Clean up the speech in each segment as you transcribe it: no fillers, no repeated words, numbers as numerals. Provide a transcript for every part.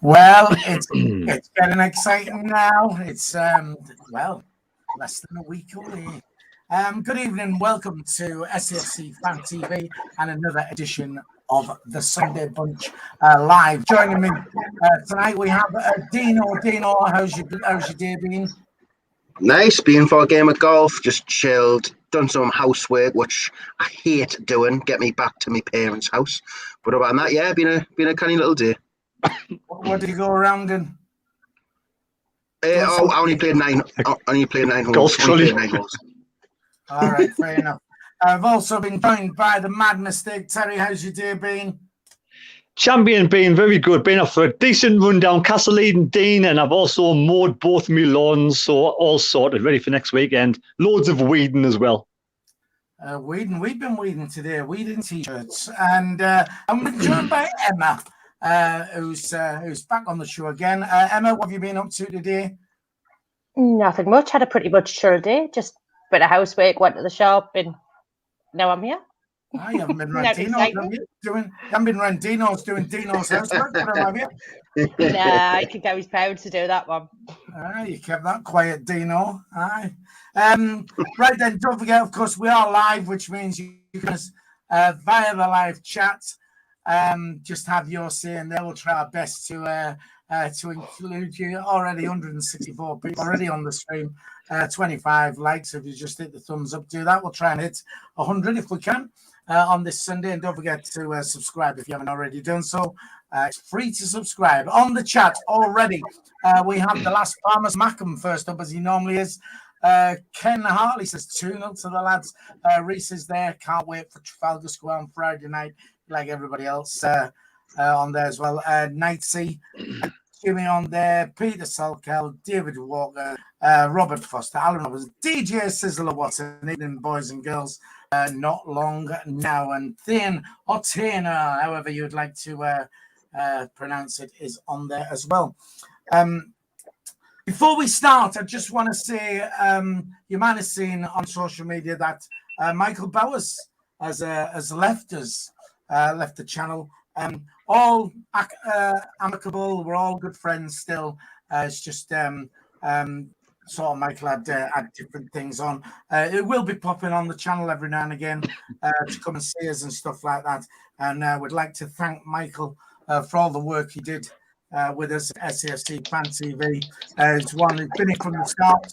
Well, it's getting exciting now. It's less than a week away. Good evening, welcome to SAFC Fan TV and another edition of the Sunday Bunch live. Joining me tonight we have Dino. Dino, how's your day been? Nice, been for a game of golf, just chilled, done some housework, which I hate doing, get me back to my parents' house. But other than that, yeah, been a canny little day. What did you go around in? I only played nine holes. All right, fair enough. I've also been joined by the Mad Mistake. Terry, how's your day been? Champion being very good, been off for a decent run down Castle Eden Dean, and I've also mowed both my lawns, so all sorted, ready for next weekend. Loads of weeding as well. We've been weeding today, weeding t-shirts, and I'm joined by Emma, who's back on the show again. Emma, what have you been up to today? Nothing much. Had a pretty much chill day. Just a bit of housework, went to the shop, and now I'm here. You haven't been around Dino's, have you? You haven't been around Dino's doing Dino's housework, have you? Nah, I think I was proud to do that one. You kept that quiet, Dino. Aye. Right then, don't forget, of course, we are live, which means you can, via the live chat, just have your say, and then we'll try our best to include you. Already 164 people already on the stream, 25 likes. If you just hit the thumbs up, do that. We'll try and hit 100 if we can on this Sunday. And don't forget to subscribe if you haven't already done so. It's free to subscribe. On the chat already, we have the Las Palmas Mackem first up, as he normally is. Ken Hartley says 2-0 to the lads. Reese is there. Can't wait for Trafalgar Square on Friday night, like everybody else on there as well. Nightsea, Jimmy on there, Peter Salkel, David Walker, Robert Foster, Alan Roberts, DJ Sizzler, what's an evening, boys and girls. Not long now, and Thane or Tana, however you'd like to pronounce it, is on there as well. Before we start, I just want to say you might have seen on social media that Michael Bowers has left us, left the channel. All amicable, we're all good friends still. It's just sort of Michael had different things on. It will be popping on the channel every now and again to come and see us and stuff like that. And we'd like to thank Michael for all the work he did with us at SAFC Fan TV. It's one who's been in from the start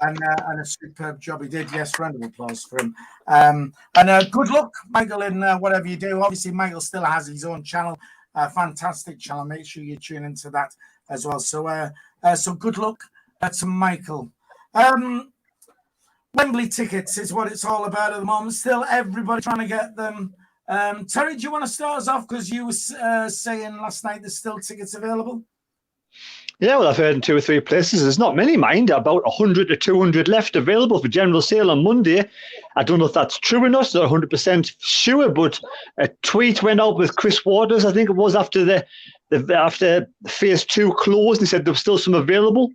and a superb job he did. Yes, round of applause for him. And good luck, Michael, in whatever you do. Obviously, Michael still has his own channel, fantastic channel. Make sure you tune into that as well. So, so good luck to Michael. Wembley tickets is what it's all about at the moment. Still, everybody trying to get them. Terry, do you want to start us off? Because you were saying last night there's still tickets available. Yeah, well, I've heard in 2 or 3 places. There's not many, mind. About 100 to 200 left available for general sale on Monday. I don't know if that's true or not. Not 100% sure, but a tweet went out with Chris Waters, I think it was, after after phase 2 closed. He said there was still some available.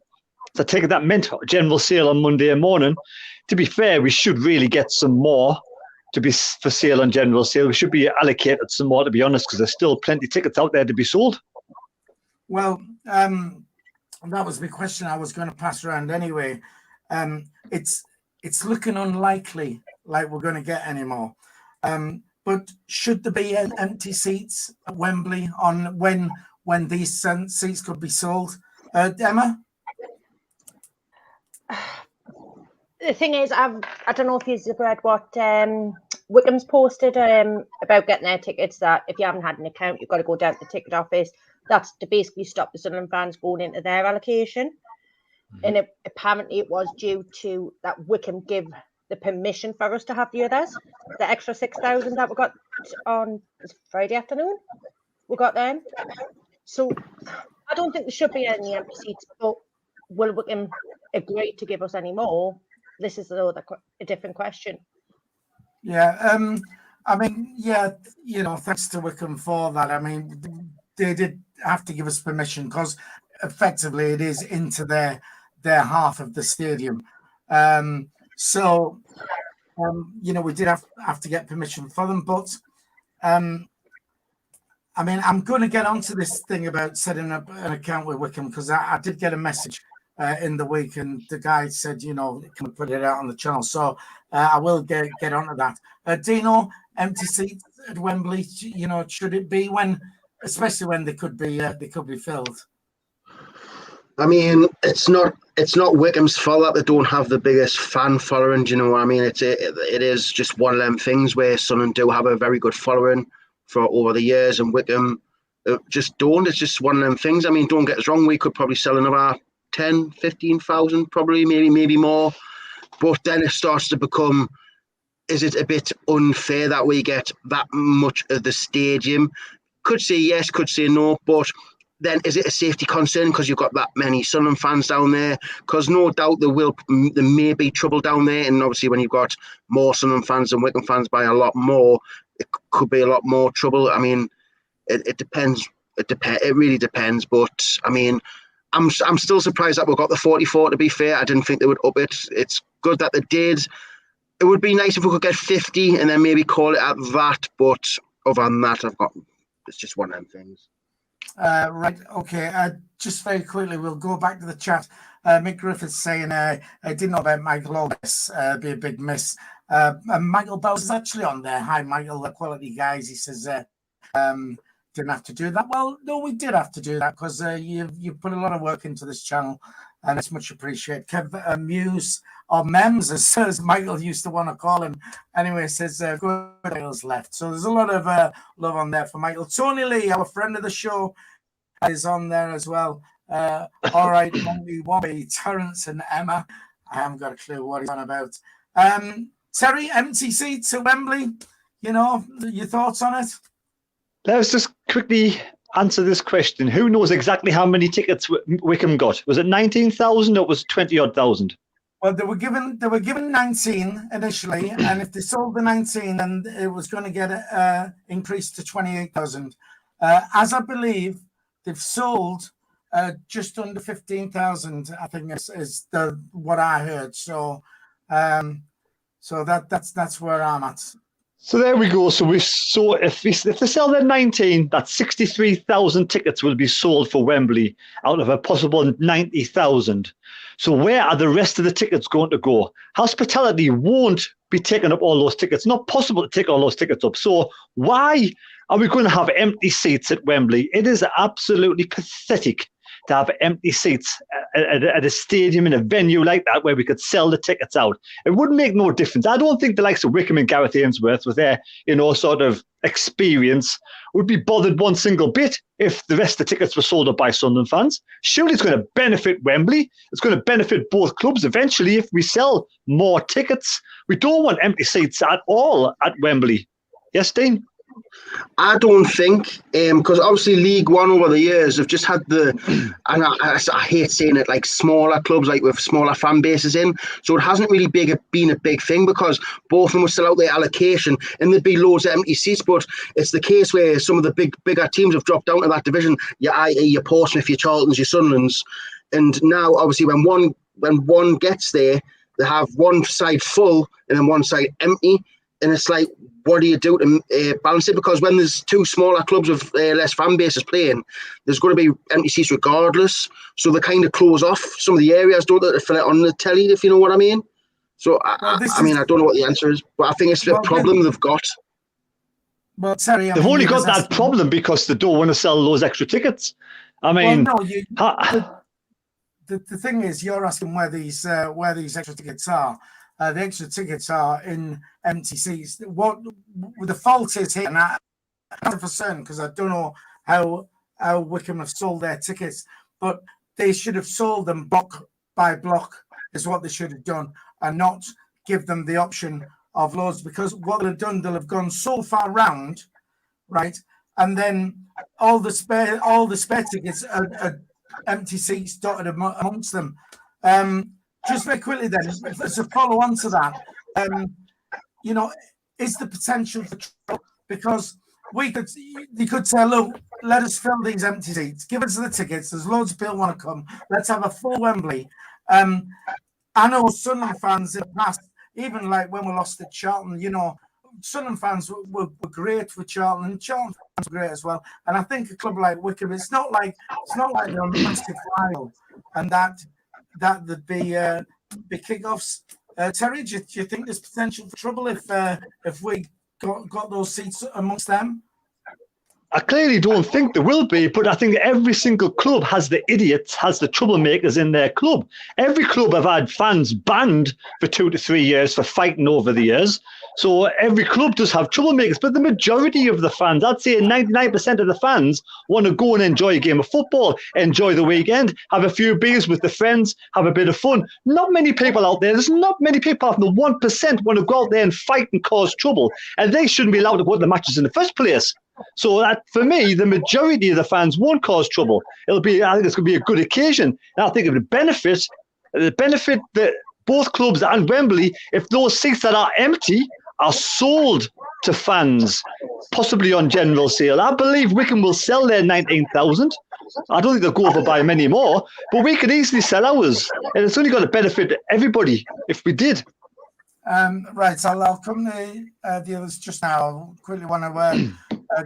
So I take it that meant general sale on Monday morning. To be fair, we should really get some more to be for sale on general sale. We should be allocated some more, to be honest, because there's still plenty of tickets out there to be sold. Well, that was the question I was going to pass around anyway. It's looking unlikely like we're going to get any more. But should there be empty seats at Wembley on when these seats could be sold? Emma? The thing is, I don't know if you've read what WYCOMBE's posted about getting their tickets, that if you haven't had an account, you've got to go down to the ticket office. That's to basically stop the Sunderland fans going into their allocation. And apparently it was due to that WYCOMBE give the permission for us to have the others. The extra 6,000 that we got on Friday afternoon, we got them. So I don't think there should be any empty seats, but will WYCOMBE agree to give us any more? This is a different question. Yeah, I mean, yeah, you know, thanks to WYCOMBE for that. I mean, they did have to give us permission because effectively it is into their half of the stadium. So, you know, we did have to get permission for them, but I mean, I'm going to get onto this thing about setting up an account with Wycombe, because I did get a message in the week, and the guy said, you know, can we put it out on the channel? So I will get onto that. Dino, empty seats at Wembley, you know, should it be when, especially when they could be filled? I mean, it's not Wycombe's fault that they don't have the biggest fan following. Do you know what I mean? It is just one of them things where Sunderland do have a very good following for over the years, and Wycombe just don't. It's just one of them things. I mean, don't get us wrong, we could probably sell another 10, 15,000, probably, maybe more. But then it starts to become, is it a bit unfair that we get that much of the stadium? Could say yes, could say no, but then is it a safety concern because you've got that many Sunderland fans down there? Because no doubt there may be trouble down there, and obviously when you've got more Sunderland fans than Wycombe fans by a lot more, it could be a lot more trouble. I mean, it depends. It really depends. But I mean, I'm still surprised that we got the 44. To be fair, I didn't think they would up it. It's good that they did. It would be nice if we could get 50 and then maybe call it at that. But other than that, it's just one of them things. Right, okay. Just very quickly, we'll go back to the chat. Mick Griffiths saying, I didn't know about Michael August, be a big miss. And Michael Bowes is actually on there. Hi, Michael, the quality guys. He says, didn't have to do that. Well, no, we did have to do that because you've put a lot of work into this channel, and it's much appreciated. Kev Muse, or Mems, as Michael used to want to call him. Anyway, says, good Michael's left. So there's a lot of love on there for Michael. Tony Lee, our friend of the show, is on there as well. All right, Wombi, Terence and Emma. I haven't got a clue what he's on about. Terry, empty seats at Wembley. You know, your thoughts on it? Let's just quickly answer this question. Who knows exactly how many tickets Wycombe got? Was it 19,000 or was it 20-odd thousand? Well, they were given 19 initially, and if they sold the 19, then it was going to get increased to 28,000. As I believe, they've sold just under 15,000. I think is what I heard. So, that's where I'm at. So there we go. So if they sell their 19, that's 63,000 tickets will be sold for Wembley out of a possible 90,000. So where are the rest of the tickets going to go? Hospitality won't be taking up all those tickets. Not possible to take all those tickets up. So why are we going to have empty seats at Wembley? It is absolutely pathetic to have empty seats at a stadium in a venue like that where we could sell the tickets out. It wouldn't make no difference. I don't think the likes of Wycombe and Gareth Ainsworth with their, sort of experience would be bothered one single bit if the rest of the tickets were sold up by Sunderland fans. Surely it's going to benefit Wembley. It's going to benefit both clubs eventually if we sell more tickets. We don't want empty seats at all at Wembley. Yes, Dean? I don't think, because obviously League One over the years have just had and I hate saying it, like smaller clubs, like with smaller fan bases in. So it hasn't really been a big thing because both of them will still out their allocation and there'd be loads of empty seats. But it's the case where some of the bigger teams have dropped down to that division, i.e. your Portsmouth, your Charltons, your Sunderlands. And now, obviously, when one gets there, they have one side full and then one side empty. And it's like, what do you do to balance it? Because when there's two smaller clubs with less fan bases playing, there's going to be empty seats regardless. So they kind of close off some of the areas, don't they, to fill it on the telly, if you know what I mean? So, I don't know what the answer is, but I think it's the problem they've got. Well, sorry, they've only got that problem because they don't want to sell those extra tickets. I mean... Well, no, the thing is, you're asking where these extra tickets are. The extra tickets are in empty seats. What the fault is here, and I'm not for certain because I don't know how Wycombe have sold their tickets, but they should have sold them block by block is what they should have done, and not give them the option of loads. Because what they'll have done, they'll have gone so far round, right, and then all the spare tickets are empty seats dotted amongst them. Just very quickly then, as a follow-on to that, is the potential for trouble? Because they could say, look, let us fill these empty seats, give us the tickets, there's loads of people want to come, let's have a full Wembley. I know Sunderland fans in the past, even like when we lost at Charlton, Sunderland fans were great with Charlton, and Charlton fans were great as well. And I think a club like Wycombe, it's not like they're a massive rival, and that there'd be kick-offs. Terry, do you think there's potential for trouble if we got those seats amongst them? I clearly don't think there will be, but I think every single club has the idiots, has the troublemakers in their club. Every club have had fans banned for 2 to 3 years for fighting over the years. So every club does have troublemakers, but the majority of the fans, I'd say 99% of the fans, want to go and enjoy a game of football, enjoy the weekend, have a few beers with the friends, have a bit of fun. Not many people out there, there's not many people out there, 1% want to go out there and fight and cause trouble, and they shouldn't be allowed to go to the matches in the first place. So that, for me, the majority of the fans won't cause trouble. I think it's going to be a good occasion. And I think it would benefit the both clubs and Wembley if those seats that are empty are sold to fans, possibly on general sale. I believe Wycombe will sell their 19,000. I don't think they'll go over by many more, but we could easily sell ours. And it's only going to benefit everybody if we did. Right, so I'll come to the others just now. I quickly want to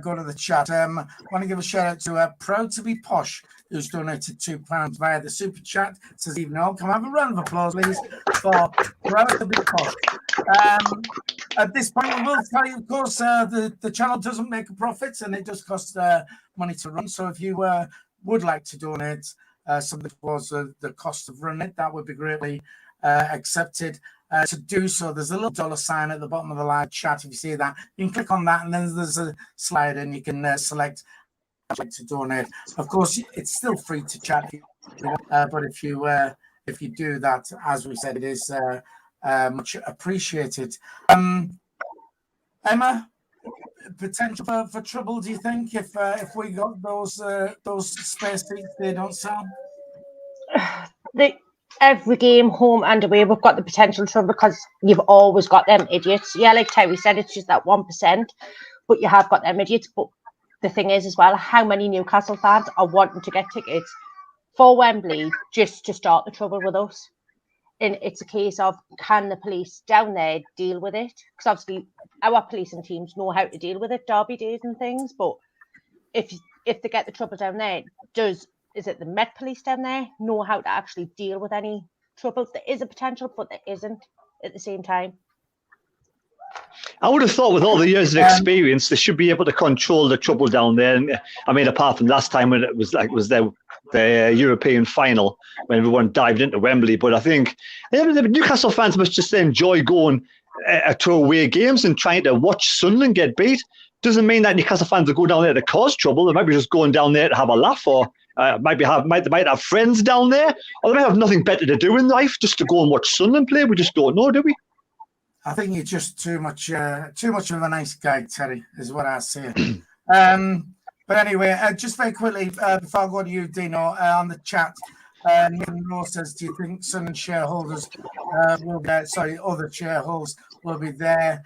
go to the chat. I want to give a shout out to Proud to be Posh, who's donated £2 via the super chat. Says, "Evening all, can I have a round of applause, please, for Proud to be Posh." At this point, we will tell you, of course, the channel doesn't make a profit, and it does cost money to run. So if you would like to donate something towards the cost of running it, that would be greatly accepted. To do so, there's a little $sign at the bottom of the live chat. If you see that, you can click on that, and then there's a slide, and you can select to donate. Of course, it's still free to chat, but if you do that, as we said, it is much appreciated. Emma, potential for trouble? Do you think if we got those spare seats, they don't sell? Every game, home and away, we've got the potential trouble because you've always got them idiots. Yeah, like Terry said, it's just that 1%, but you have got them idiots. But the thing is as well, how many Newcastle fans are wanting to get tickets for Wembley just to start the trouble with us? And it's a case of, can the police down there deal with it? Because obviously our policing teams know how to deal with it, derby days and things. But if they get the trouble down there, is it the Met Police down there know how to actually deal with any trouble? There is a potential, but there isn't at the same time. I would have thought with all the years of experience, they should be able to control the trouble down there. And, I mean, apart from last time when it was the European final, when everyone dived into Wembley. But I think the Newcastle fans must just enjoy going to away games and trying to watch Sunderland get beat. Doesn't mean that Newcastle fans will go down there to cause trouble. They might be just going down there to have a laugh, or might have friends down there, or they might have nothing better to do in life, just to go and watch Sunderland play. We just don't know, do we? I think you're just too much of a nice guy, Terry, is what I say. But anyway, just very quickly before I go to you, Dino, on the chat, Nathan Rowe says, "Do you think Sunderland shareholders other shareholders will be there?"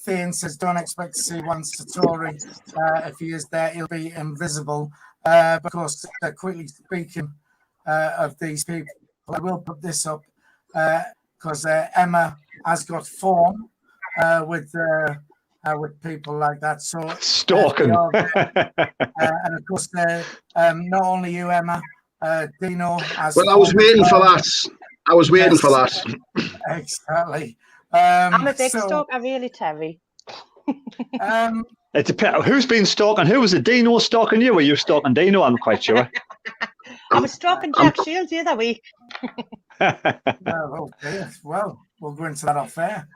Thane says, "Don't expect to see one Satori. If he is there, he'll be invisible." Because quickly speaking of these people, I will put this up because Emma has got form with people like that. So stalking, and of course, not only you, Emma, Dino. I was waiting for that. Exactly. I'm a big stalker, really, Terry. It depends. Who's been stalking? Who was it? Dino stalking you? Were you stalking Dino? I'm quite sure. I was stalking Jack Shields the other week. Okay. Well, we'll go into that off air.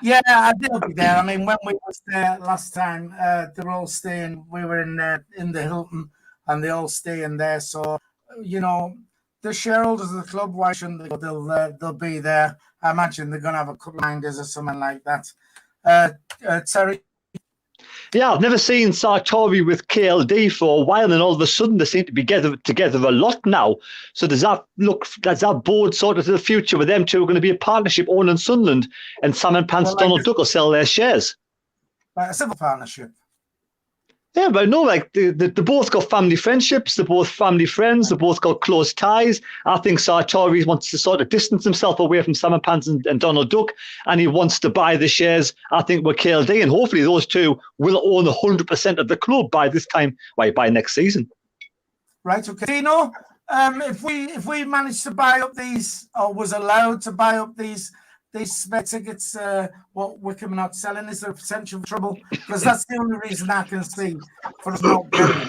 Yeah, I did be there. I mean, when we was there last time, they were all staying. We were in the Hilton, and they all staying there. So, you know, the shareholders of the club, why shouldn't they go? They'll be there. I imagine they're going to have a couple of minders or something like that. Terry? Yeah, I've never seen Sartori with KLD for a while, and all of a sudden they seem to be together a lot now. So does that board sort of to the future with them two are going to be a partnership owning Sunderland, and Sam and Pants Donald Duck will sell their shares? Like a civil partnership. Yeah, but no, like they both got family friendships, they're both family friends, they both got close ties. I think Sartori wants to sort of distance himself away from Simon Pants and Donald Duck, and he wants to buy the shares, I think, with KLD, and hopefully those two will own 100% of the club by this time, by next season. Right, okay. Dino, if we managed to buy up these, or was allowed to buy up these spare tickets, what Wycombe are not selling, is there a potential for trouble? Because that's the only reason I can see for us not getting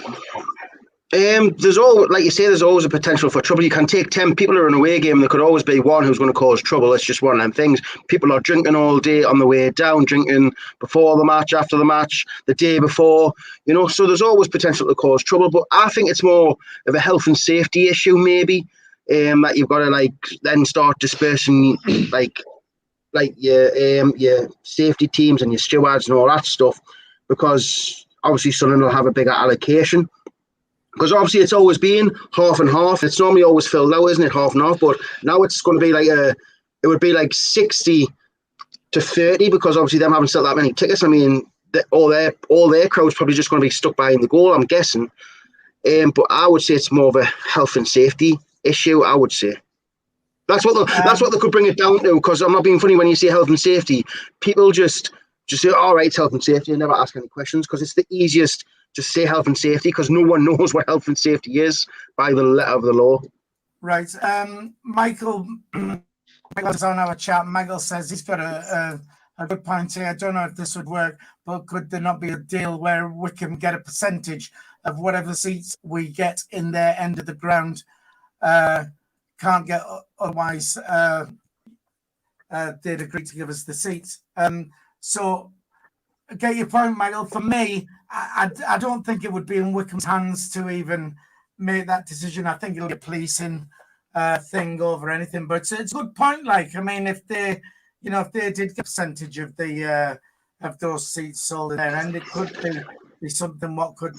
them. There's always, like you say, there's always a potential for trouble. You can take 10 people who are in a away game. There could always be one who's going to cause trouble. It's just one of them things. People are drinking all day on the way down, drinking before the match, after the match, the day before. So there's always potential to cause trouble. But I think it's more of a health and safety issue, maybe. That you've got to then start dispersing your safety teams and your stewards and all that stuff, because obviously Sunderland will have a bigger allocation. Because obviously it's always been half and half. It's normally always filled out, isn't it? Half and half. But now it's going to be it would be like 60 to 30, because obviously them haven't sold that many tickets. I mean, all their crowd's probably just going to be stuck behind the goal, I'm guessing. But I would say it's more of a health and safety issue, I would say. That's what they could bring it down to, because I'm not being funny when you say health and safety. People just say, all right, it's health and safety, and never ask any questions, because it's the easiest to say health and safety, because no one knows what health and safety is by the letter of the law. Right. Michael's on our chat. Michael says he's got a good point here. I don't know if this would work, but could there not be a deal where Wycombe get a percentage of whatever seats we get in their end of the ground? Can't get otherwise. They'd agree to give us the seats. So I get your point, Michael. For me, I don't think it would be in Wycombe's hands to even make that decision. I think it'll be a policing thing over anything. But it's a good point. I mean, if they did get a percentage of the of those seats sold in there, and it could be something what could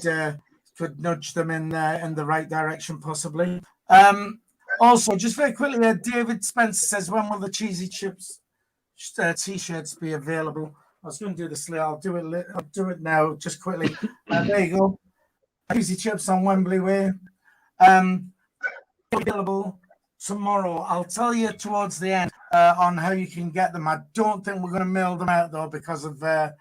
nudge them in the right direction, possibly. Also, just very quickly, David Spencer says, when will the Cheesy Chips t-shirts be available? I was going to do this later. I'll do it now, just quickly. There you go. Cheesy Chips on Wembley Way. Available tomorrow. I'll tell you towards the end on how you can get them. I don't think we're going to mail them out, though, because of a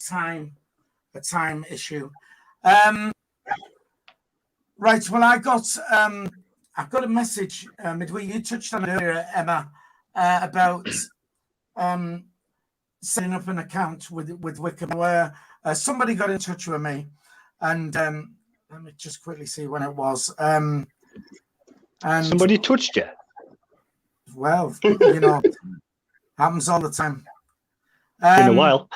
time issue. Right. Well, I've got a message midweek. You touched on it earlier, Emma, about setting up an account with Wycombe, where somebody got in touch with me, and let me just quickly see when it was. And somebody touched you? Well, happens all the time. In a while.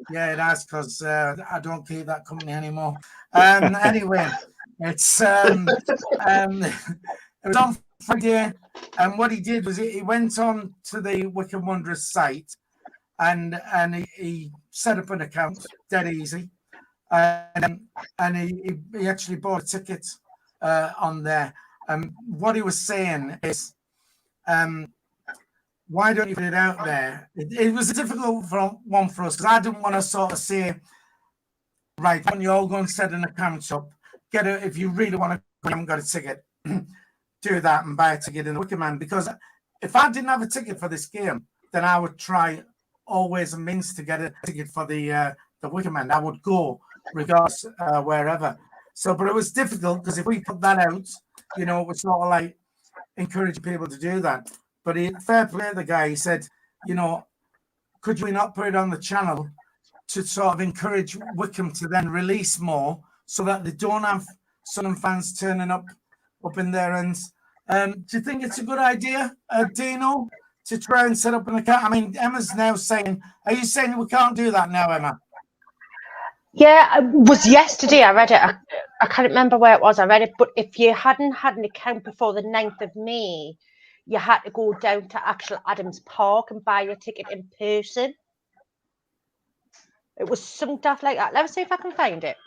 Yeah, it has, because I don't keep that company anymore. Anyway, it was on Friday, and what he did was he went on to the Wycombe Wanderers site, and he set up an account, dead easy, and he actually bought a ticket on there. What he was saying is, why don't you put it out there? It was a difficult one for us, because I didn't want to sort of say, right, when you all go and set an account up, if you really want to, you haven't got a ticket, do that and buy a ticket in the Wycombe Man. Because if I didn't have a ticket for this game, then I would try always a means to get a ticket for the Wycombe Man. I would go regardless wherever. So, but it was difficult, because if we put that out, it was sort of like encouraging people to do that. But fair play to the guy. He said, could we not put it on the channel to sort of encourage Wycombe to then release more, so that they don't have Sunderland fans turning up in their ends? Do you think it's a good idea, Dino, to try and set up an account? I mean, Emma's now saying, are you saying we can't do that now, Emma? Yeah, it was yesterday. I read it. I can't remember where it was. I read it. But if you hadn't had an account before the 9th of May, you had to go down to actual Adams Park and buy your ticket in person. It was some stuff like that. Let me see if I can find it.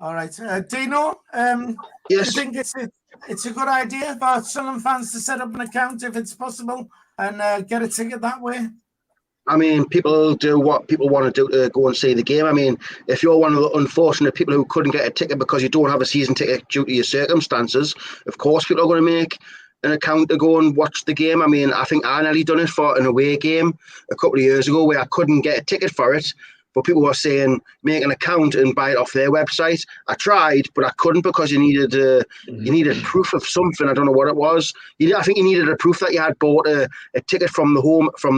All right. Dino, yes. Do you think it's a good idea for Sunderland fans to set up an account if it's possible and get a ticket that way? I mean, people do what people want to do to go and see the game. I mean, if you're one of the unfortunate people who couldn't get a ticket because you don't have a season ticket due to your circumstances, of course people are going to make an account to go and watch the game. I mean, I think I nearly done it for an away game a couple of years ago where I couldn't get a ticket for it, but people were saying make an account and buy it off their website. I tried, but I couldn't because you needed proof of something. I don't know what it was. I think you needed a proof that you had bought a ticket from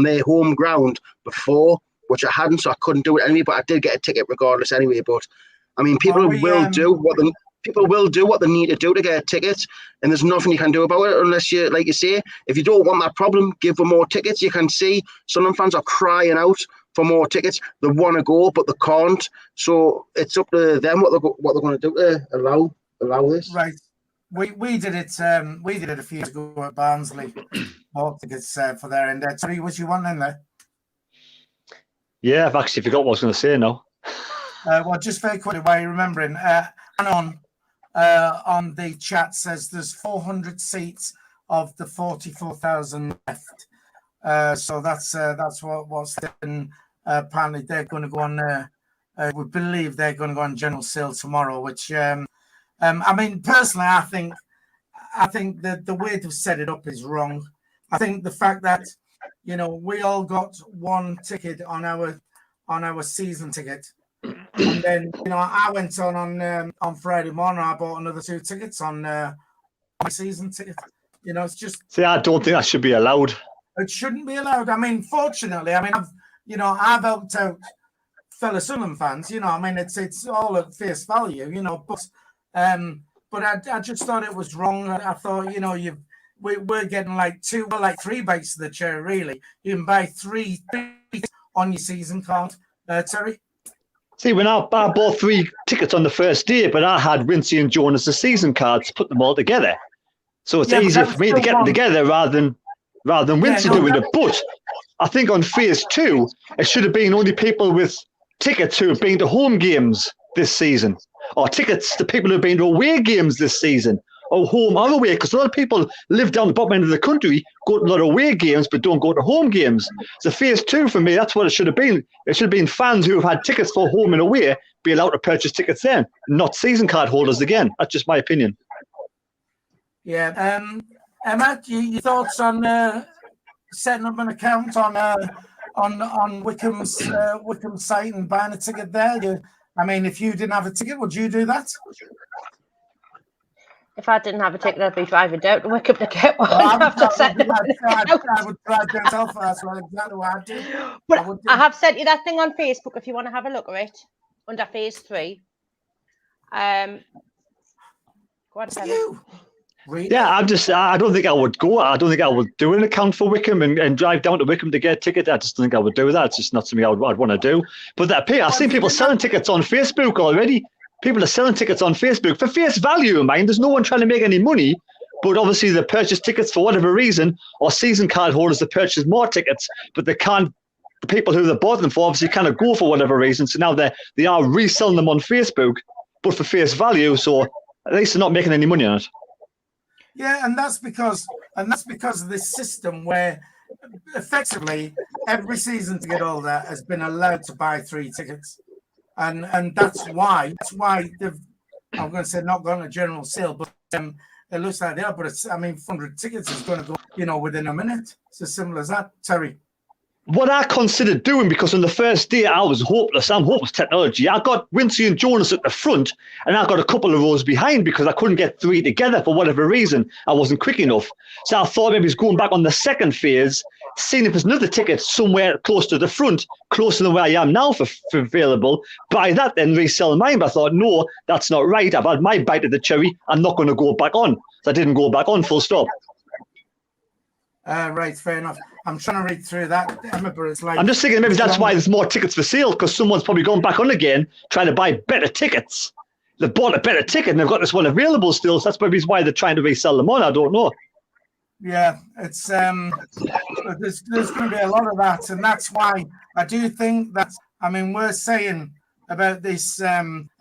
their home ground before, which I hadn't, so I couldn't do it anyway. But I did get a ticket regardless anyway. But I mean, people will do what they need to do to get a ticket, and there's nothing you can do about it unless you, like you say, if you don't want that problem, give them more tickets. You can see Sunderland fans are crying out for more tickets. They want to go, but they can't. So it's up to them what they're going to do to allow this. Right. We did it. We did it a few years ago at Barnsley. Bought tickets for their end. Sorry, was you one in there? Yeah, I've actually forgot what I was going to say now. Well, just very quickly, while you're remembering, on the chat says there's 400 seats of the 44,000 left. So that's what's then. Apparently they're going to go on. We believe they're going to go on general sale tomorrow. Which I mean, personally, I think that the way they've set it up is wrong. I think the fact that we all got one ticket on our season ticket, and then I went on Friday morning. I bought another 2 tickets on my season ticket. It's just. See, I don't think that should be allowed. It shouldn't be allowed. I mean, fortunately, I've helped out fellow Sunderland fans. I mean, it's all at face value. But I just thought it was wrong. I thought, we're getting like 3 bites of the cherry. Really, you can buy 3 on your season card. Terry. See, when I bought 3 tickets on the first day, but I had Wincy and Jonas as season cards, put them all together. So it's easier for me to get them together rather than Wincy doing it. But I think on phase 2, it should have been only people with tickets who have been to home games this season, or tickets to people who have been to away games this season, or home or away, because a lot of people live down the bottom end of the country, go to a lot of away games, but don't go to home games. So phase 2 for me, that's what it should have been. It should have been fans who have had tickets for home and away be allowed to purchase tickets then, not season card holders again. That's just my opinion. Yeah. Emma, your thoughts on setting up an account on Wycombe's site and buying a ticket there? I mean, if you didn't have a ticket, would you do that? If I didn't have a ticket, I'd be driving down to Wycombe to get one. I would drive down myself. That's exactly what I'd do. But I have sent you that thing on Facebook if you want to have a look at it under phase 3. Go on, you. Really? Yeah, I don't think I would go. I don't think I would do an account for Wycombe and drive down to Wycombe to get a ticket. I just don't think I would do that. It's just not something I'd want to do. But I've seen people selling tickets on Facebook already. People are selling tickets on Facebook for face value in mind. There's no one trying to make any money, but obviously they purchase tickets for whatever reason, or season card holders that purchase more tickets, but they can't. The people who they bought them for obviously kind of go for whatever reason. So now they are reselling them on Facebook, but for face value. So at least they're not making any money on it. Yeah, and that's because of this system where effectively every season ticket holder has been allowed to buy 3 tickets, and that's why they've, I'm going to say, not gone to general sale, but it looks like they are. But it's, I mean, 400 tickets is going to go, within a minute. It's as simple as that, Terry. What I considered doing, because on the first day I was hopeless. I'm hopeless technology. I got Wincy and Jonas at the front, and I got a couple of rows behind because I couldn't get 3 together for whatever reason. I wasn't quick enough. So I thought maybe it's going back on the second phase, seeing if there's another ticket somewhere close to the front, closer than where I am now for available. Buy that, then resell mine. But I thought, no, that's not right. I've had my bite of the cherry. I'm not going to go back on. So I didn't go back on, full stop. Right, fair enough. I'm trying to read through that. It's like, I'm just thinking maybe that's why there's more tickets for sale, because someone's probably gone back on again trying to buy better tickets. They've bought a better ticket and they've got this one available still. So that's probably why they're trying to resell them on. I don't know. Yeah, it's there's going to be a lot of that, and that's why I do think that. I mean, we're saying about this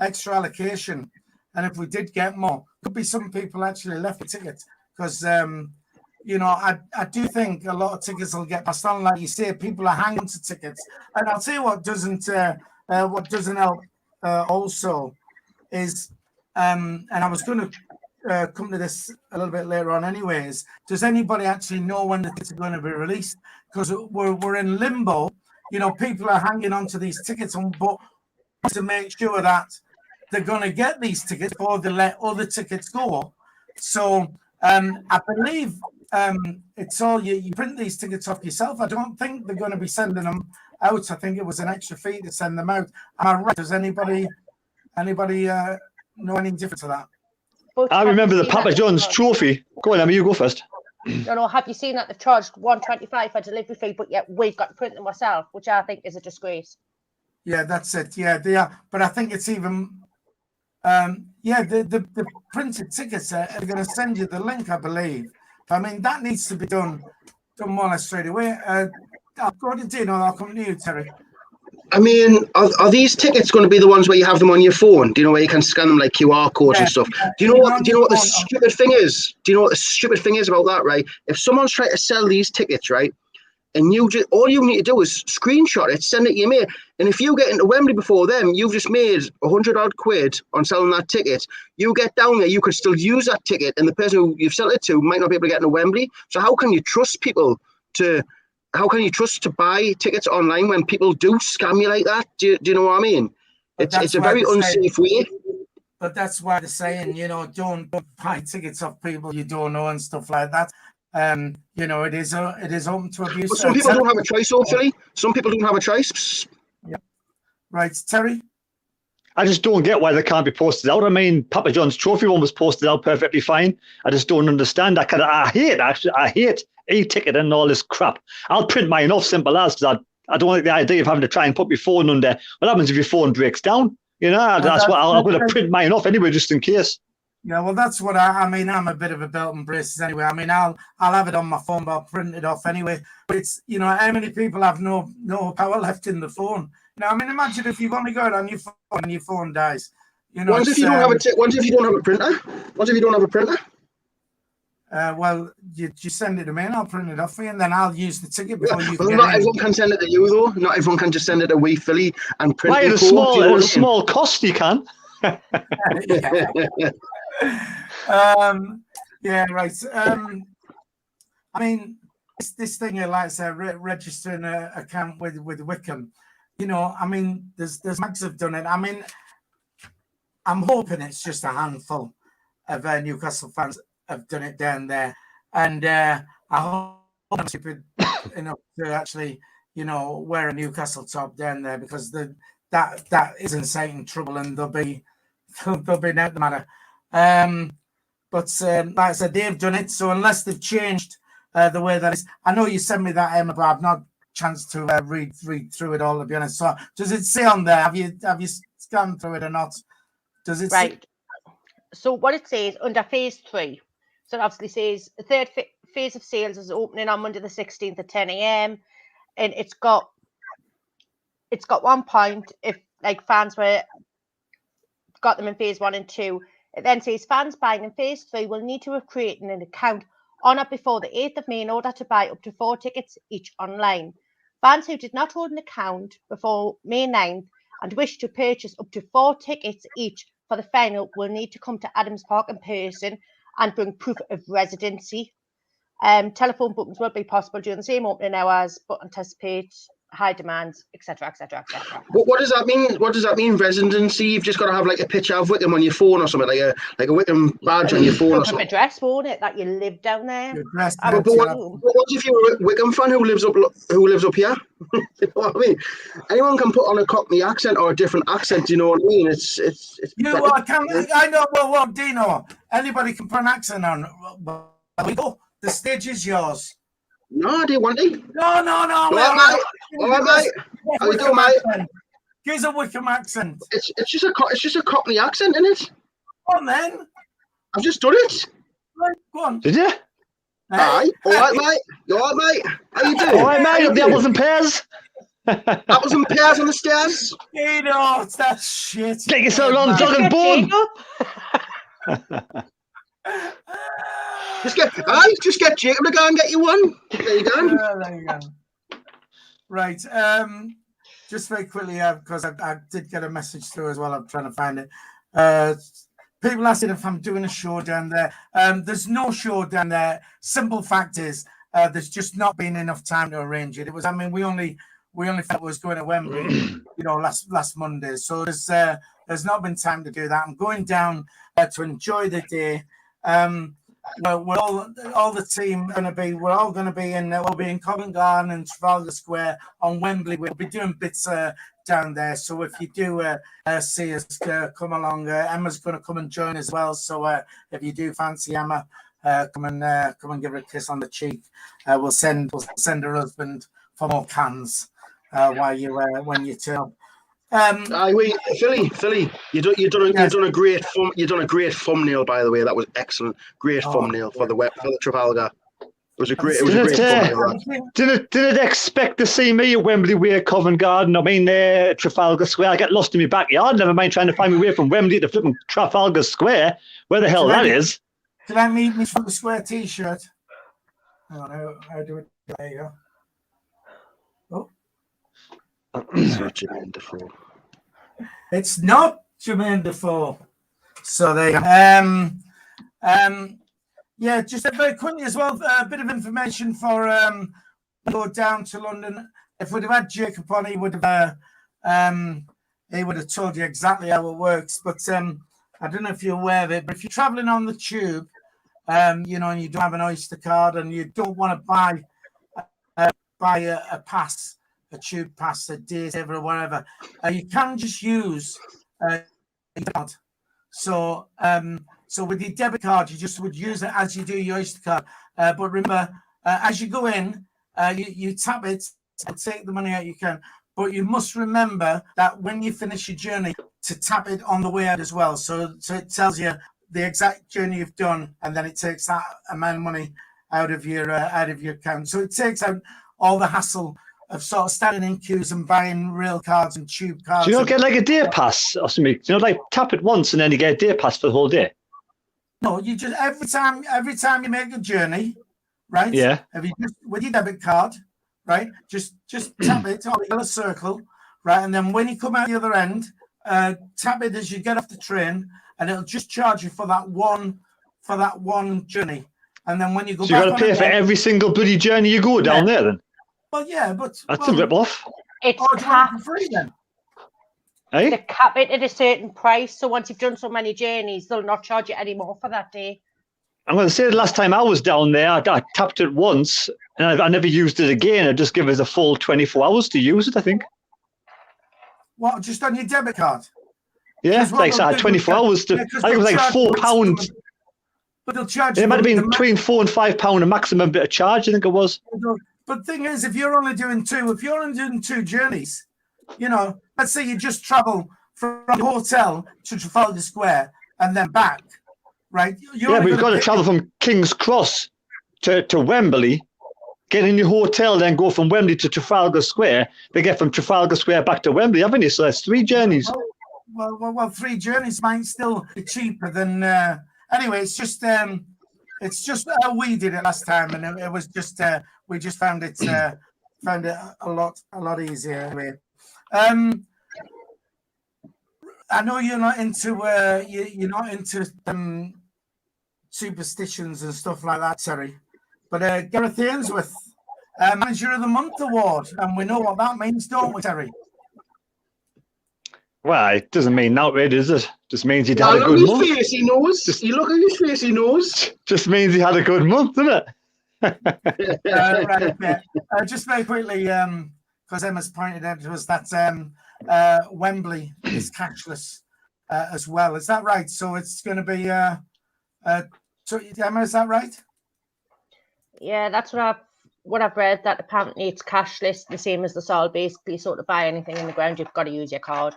extra allocation, and if we did get more, could be some people actually left the tickets because you know, I do think a lot of tickets will get passed on. Like you say, people are hanging to tickets. And I'll tell you what doesn't help also is, and I was going to come to this a little bit later on anyways, does anybody actually know when the tickets are going to be released? Because we're in limbo. You know, people are hanging on to these tickets, but to make sure that they're going to get these tickets before they let other tickets go. So I believe it's all you print these tickets off yourself. I don't think they're going to be sending them out. I think it was an extra fee to send them out. Am I right? Does anybody know any different to that? But I remember the Papa John's trophy. Go on, Emma, you go first. No, have you seen that they've charged $1.25 for delivery fee, but yet we've got to print them ourselves, which I think is a disgrace. Yeah, that's it. Yeah, they are. But I think it's even, the printed tickets are going to send you the link, I believe. I mean, that needs to be done more or less straight away. I'll go to Dino, I'll come to you, Terry. I mean, are these tickets going to be the ones where you have them on your phone? Do you know where you can scan them like QR codes and stuff? Do you know what the stupid thing is? Do you know what the stupid thing is about that, right? If someone's trying to sell these tickets, right, and all you need to do is screenshot it, send it to your mate, and if you get into Wembley before them, you've just made 100 odd quid on selling that ticket. You get down there, you could still use that ticket, and the person who you've sold it to might not be able to get into Wembley. So how can you trust people to? How can you trust to buy tickets online when people do scam you like that? Do you know what I mean? It's a very unsafe way. But that's why they're saying, you know, don't buy tickets off people you don't know and stuff like that. You know, it is open to abuse. But some people don't have a choice, hopefully. Some people don't have a choice. Yeah. Right, Terry? I just don't get why they can't be posted out. I mean, Papa John's trophy one was posted out perfectly fine. I just don't understand. I hate e-ticket and all this crap. I'll print mine off, simple as, because I don't like the idea of having to try and put my phone under. What happens if your phone breaks down? You know, that's what I'm going to print mine off anyway, just in case. Yeah, well, that's what I mean. I'm a bit of a belt and braces anyway. I mean, I'll have it on my phone, but I'll print it off anyway. But it's, you know, how many people have no power left in the phone? You know, I mean, imagine if you've only got it on your phone and your phone dies. You know, what if you don't have a printer? What if you don't have a printer? Well, you send it to me and I'll print it off for you, and then I'll use the ticket before you. Well, not everyone can send it to you though. Not everyone can just send it to Wee Philly and print it. At a small cost, you can. Yeah, right. I mean, this thing, like I said, registering an account with WYCOMBE. You know, I mean, there's mags have done it. I mean, I'm hoping it's just a handful of Newcastle fans have done it down there, and I hope I'm stupid enough to actually, you know, wear a Newcastle top down there, because that is inciting trouble, and they'll be out the matter. But like I said, they've done it. So unless they've changed the way that is, I know you sent me that, Emma, but I've not chance to read through it all, to be honest. So does it say on there? Have you scanned through it or not? Does it? Right. So what it says under phase 3. So it obviously says the third phase of sales is opening on Monday the 16th at 10 a.m. and it's got 1 point if like fans got them in phase 1 and 2. It then says fans buying in phase 3 will need to have created an account on or before the 8th of May in order to buy up to 4 tickets each online. Fans who did not hold an account before May 9th and wish to purchase up to 4 tickets each for the final will need to come to Adams Park in person and bring proof of residency. Telephone bookings will be possible during the same opening hours, but anticipate high demands, etc., etc., etc. What does that mean? What does that mean? Residency? You've just got to have like a picture of WYCOMBE on your phone or something, like a WYCOMBE badge on your phone or something. Address, won't it? That you live down there. But what if you're a WYCOMBE fan who lives up here? You know what I mean? Anyone can put on a Cockney accent or a different accent. You know what I mean? It's. I know. Well, Dino. Anybody can put an accent on. The stage is yours. No, I didn't want to. No. All right, mate. How you doing, mate? Here's a WYCOMBE accent. It's just a Cockney accent, isn't it? Go on, then. I've just done it. Right, go on. Did you? Aye. All right, mate. You all right, mate? How you doing? All right, mate. Up the apples and pears. Apples and pears on the stairs. You know, it's that shit. Get yourself on dog and bone. Just get Jacob to go and get you one. There you go. There you go. Right. Just very quickly, because I did get a message through as well. I'm trying to find it. People asking if I'm doing a show down there. There's no show down there. Simple fact is, there's just not been enough time to arrange it. It was, I mean, we only felt it was going to Wembley, last Monday. So there's not been time to do that. I'm going down to enjoy the day. We're all the team we're all going to be we'll be in Covent Garden and Trafalgar Square on Wembley. We'll be doing bits down there. So if you do see us come along, Emma's going to come and join as well. So if you do fancy Emma, come and give her a kiss on the cheek. We'll send her husband for more cans when you turn up. Philly, you've done a great thumbnail, by the way. That was excellent. Great thumbnail for the Trafalgar. It was a great thumbnail. Didn't expect to see me at Wembley way, Covent Garden. I mean, Trafalgar Square. I get lost in my backyard. Never mind trying to find my way from Wembley to flipping Trafalgar Square. Where the hell that is? Did I meet me from the Square T-shirt? Oh, how do it? There you go. Jermaine Defoe. It's not Jermaine Defoe. So there you go. Yeah, just very quickly as well, a bit of information for go down to London. If we'd have had Jacob on, he would have told you exactly how it works. But I don't know if you're aware of it, but if you're traveling on the tube, and you don't have an Oyster card and you don't want to buy a pass, a tube pass, a day saver or whatever, you can just use a card. So with your debit card, you just would use it as you do your Oyster card. But remember, as you go in, you tap it and take the money out you can. But you must remember that when you finish your journey, to tap it on the way out as well. So it tells you the exact journey you've done, and then it takes that amount of money out of your account. So it takes out all the hassle of sort of standing in queues and buying rail cards and tube cards. Do you not get like a day pass or something? Do you not like tap it once and then you get a day pass for the whole day? No, you just every time you make a journey, right? Yeah. If you just with your debit card, right? Just tap it on the yellow circle, right? And then when you come out the other end, tap it as you get off the train, and it'll just charge you for that one journey. And then when you go, so you got to pay for every single bloody journey you go down there, then. Well, yeah, but that's a rip off. It's capped for free then. Hey? They cap it at a certain price, so once you've done so many journeys, they'll not charge you any more for that day. I'm going to say the last time I was down there, I tapped it once, and I never used it again. I just give us a full 24 hours to use it, I think. What, just on your debit card? Yeah, like 24 hours. I think it was like £4. But they'll charge you. It might have been between £4 and £5 a maximum bit of charge, I think it was. But the thing is, if you're only doing two journeys, let's say you just travel from the hotel to Trafalgar Square and then back, right? But you've got to travel from King's Cross to Wembley, get in your hotel, then go from Wembley to Trafalgar Square, then get from Trafalgar Square back to Wembley, haven't you? So that's 3 journeys. Well, 3 journeys might still be cheaper than. Anyway, it's just how we did it last time, and it was just we just found it a lot easier. Anyway, I know you're not into superstitions and stuff like that, Terry, but Gareth Ainsworth, Manager of the Month award, and we know what that means, don't we, Terry? Well, it doesn't mean outrage, does it? Just means he'd had a good month. Face, he knows. You look at his face, he knows. Just means he had a good month, doesn't it? Right. Yeah. Just very quickly, because Emma's pointed out to us that Wembley is cashless as well. Is that right? So it's going to be. So Emma, is that right? Yeah, that's what I've read. That apparently it's cashless, the same as the Sol. Basically, so to buy anything in the ground, you've got to use your card.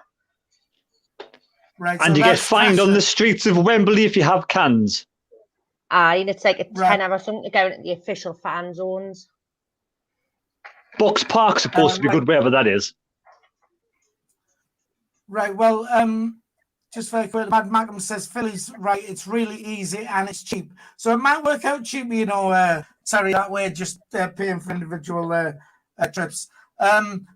Right, and so you get fined on the streets of Wembley if you have cans. Aye, and it's like a tenner or something to go into the official fan zones. Box Park's supposed to be good, wherever that is. Right. Well, just very quick, Mad Mackems says, Philly's right, it's really easy and it's cheap. So it might work out cheap, Terry, that way, just paying for individual trips.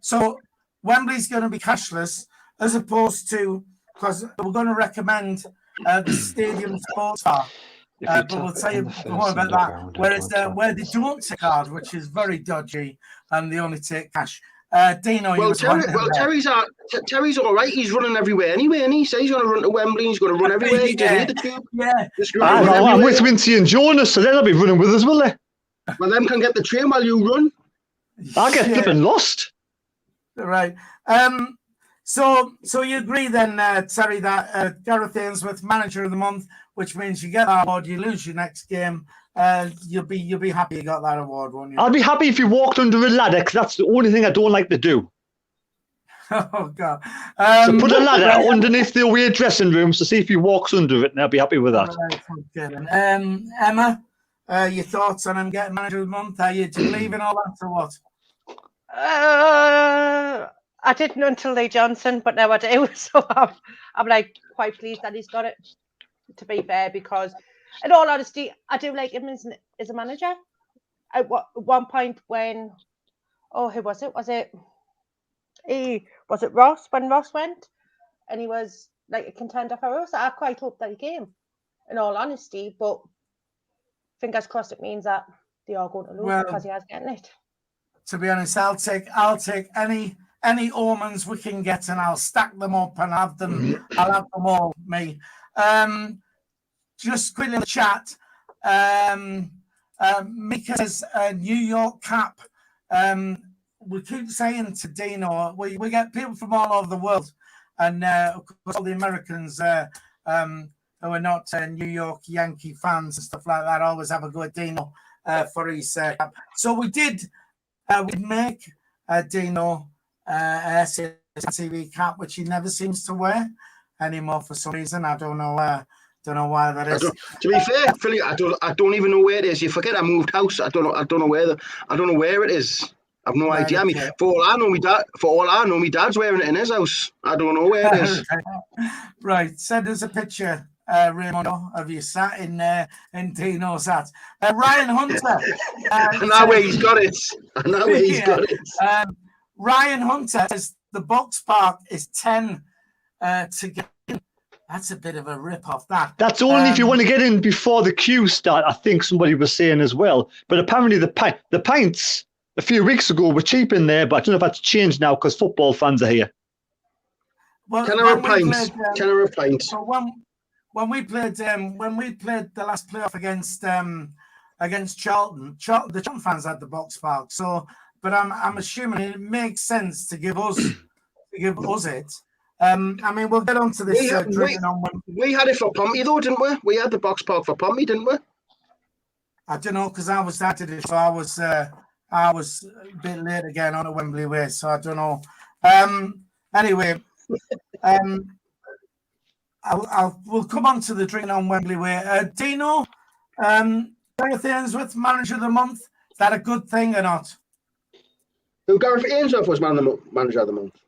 So Wembley's going to be cashless, as opposed to, because we're going to recommend the Stadium Sports Bar. But we'll tell you more about that. Where they don't take card, which is very dodgy, and they only take cash. Dino, Terry's all right. He's running everywhere anyway, and he says he's going to run to Wembley. He's going to run everywhere. He doesn't need the tube. Yeah, I'm with Wincy and Jonas, so they'll be running with us, will they? Well, them can get the train while you run. I'll get flipping lost. Right. So you agree then, Terry, that Gareth Ainsworth, Manager of the Month, which means you get that award, you lose your next game, you'll be happy you got that award, won't you? I'll be happy if you walked under a ladder, because that's the only thing I don't like to do. Oh, God. So put a ladder underneath the away dressing room to see if he walks under it, and I'll be happy with that. Right, okay. Emma, your thoughts on him getting Manager of the Month? Do you believe in all that or what? I didn't until Lee Johnson, but now I do. So I'm like quite pleased that he's got it, to be fair, because in all honesty, I do like him as a manager. At one point when, who was it? Was it Ross, when Ross went? And he was like a contender for us. I quite hope that he came, in all honesty, but fingers crossed it means that they are going to lose because he has getting it. To be honest, I'll take any omens we can get, and I'll stack them up and have them. I'll have them all, me. Just quickly in the chat, Mika says New York cap. We keep saying to Dino, we get people from all over the world, and of course all the Americans who are not New York Yankee fans and stuff like that always have a go at Dino for his cap. So we did. We'd make Dino SAFC TV cap, which he never seems to wear anymore for some reason. I don't know why that is. To be fair, Philly, I don't even know where it is. You forget I moved house. I don't know where it is. I've no idea. I mean, for all I know, my dad's wearing it in his house. I don't know where it is. Right. Send us a picture, Raymond, of you sat in Dino's hat. Ryan Hunter. I know where he's got it. Ryan Hunter says the box park is 10 to get in. That's a bit of a rip-off, that. That's only if you want to get in before the queue start, I think somebody was saying as well. But apparently the pints a few weeks ago were cheap in there, but I don't know if that's changed now because football fans are here. Well, Tenner of pints. So when we played the last playoff against Charlton, the Charlton fans had the box park. So, but I'm assuming it makes sense to give us it. I mean, we'll get onto this. We had it for Pompey though, didn't we? We had the box park for Pompey, didn't we? I don't know, because I did it, so I was a bit late again on a Wembley way, so I don't know. Anyway, we'll come on to the drinking on Wembley way. Dino, Gareth Ainsworth, Manager of the Month. Is that a good thing or not? Who, Gareth Ainsworth was Manager of the Month?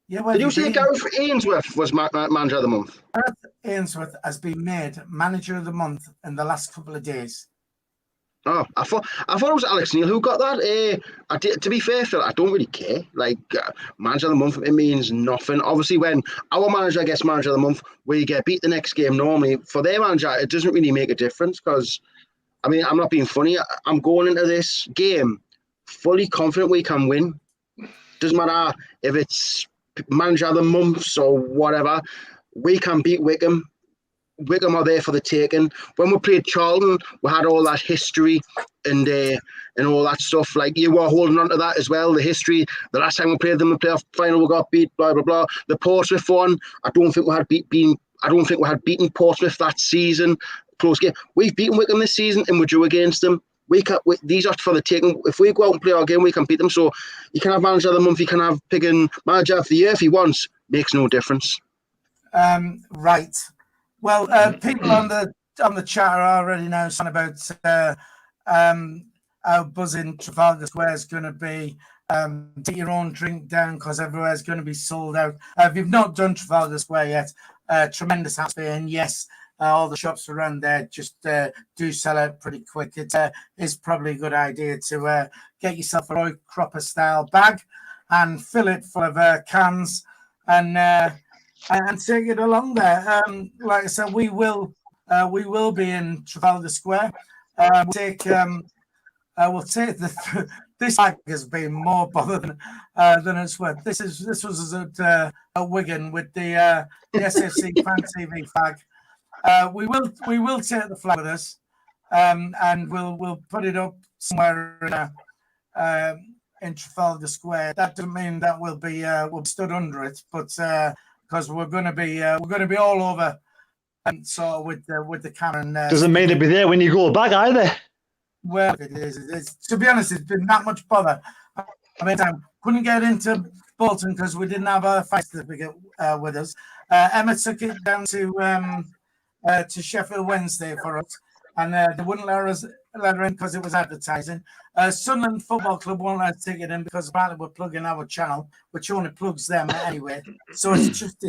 Yeah, well, did you say Gareth Ainsworth was Manager of the Month? Gareth Ainsworth has been made Manager of the Month in the last couple of days. Oh, I thought it was Alex Neil who got that. To be fair, Phil, I don't really care. Like, Manager of the Month, it means nothing. Obviously, when our manager gets Manager of the Month, we get beat the next game normally. For their manager, it doesn't really make a difference because, I mean, I'm not being funny. I'm going into this game fully confident we can win. Doesn't matter if it's Manager of the Month or whatever. We can beat Wycombe. Wycombe are there for the taking. When we played Charlton, we had all that history and all that stuff. Like, you were holding on to that as well, the history. The last time we played them, the playoff final, we got beat, blah, blah, blah. The Portsmouth one, I don't think we had beaten Portsmouth that season. Close game. We've beaten Wycombe this season and we drew against them. These are for the taking. If we go out and play our game, we can beat them. So you can have Manager of the Month, you can have picking Manager of the Year if he wants. Makes no difference. Right. Well, people on the chat are already now saying about how buzzing Trafalgar Square is going to be. take your own drink down because everywhere's going to be sold out. If you've not done Trafalgar Square yet, tremendous atmosphere, and yes, all the shops around there just do sell out pretty quick. It is probably a good idea to get yourself a Roy Cropper style bag and fill it full of cans and take it along there. Like I said, we will be in Trafalgar Square. We'll take the. This flag has been more bother than it's worth. This was at Wigan with the SAFC Fan TV flag. We will take the flag with us, and we'll put it up somewhere in Trafalgar Square. That doesn't mean that we'll be stood under it, but because we're going to be all over, and so with the camera. And, doesn't mean to be there when you go back either. Well, it is. To be honest, it's been that much bother. I mean, I couldn't get into Bolton because we didn't have a fight certificate with us. Emma took it down to Sheffield Wednesday for us, and they wouldn't let her in because it was advertising. Sunderland Football Club won't let us take it in because apparently we're plugging our channel, which only plugs them anyway. So it's just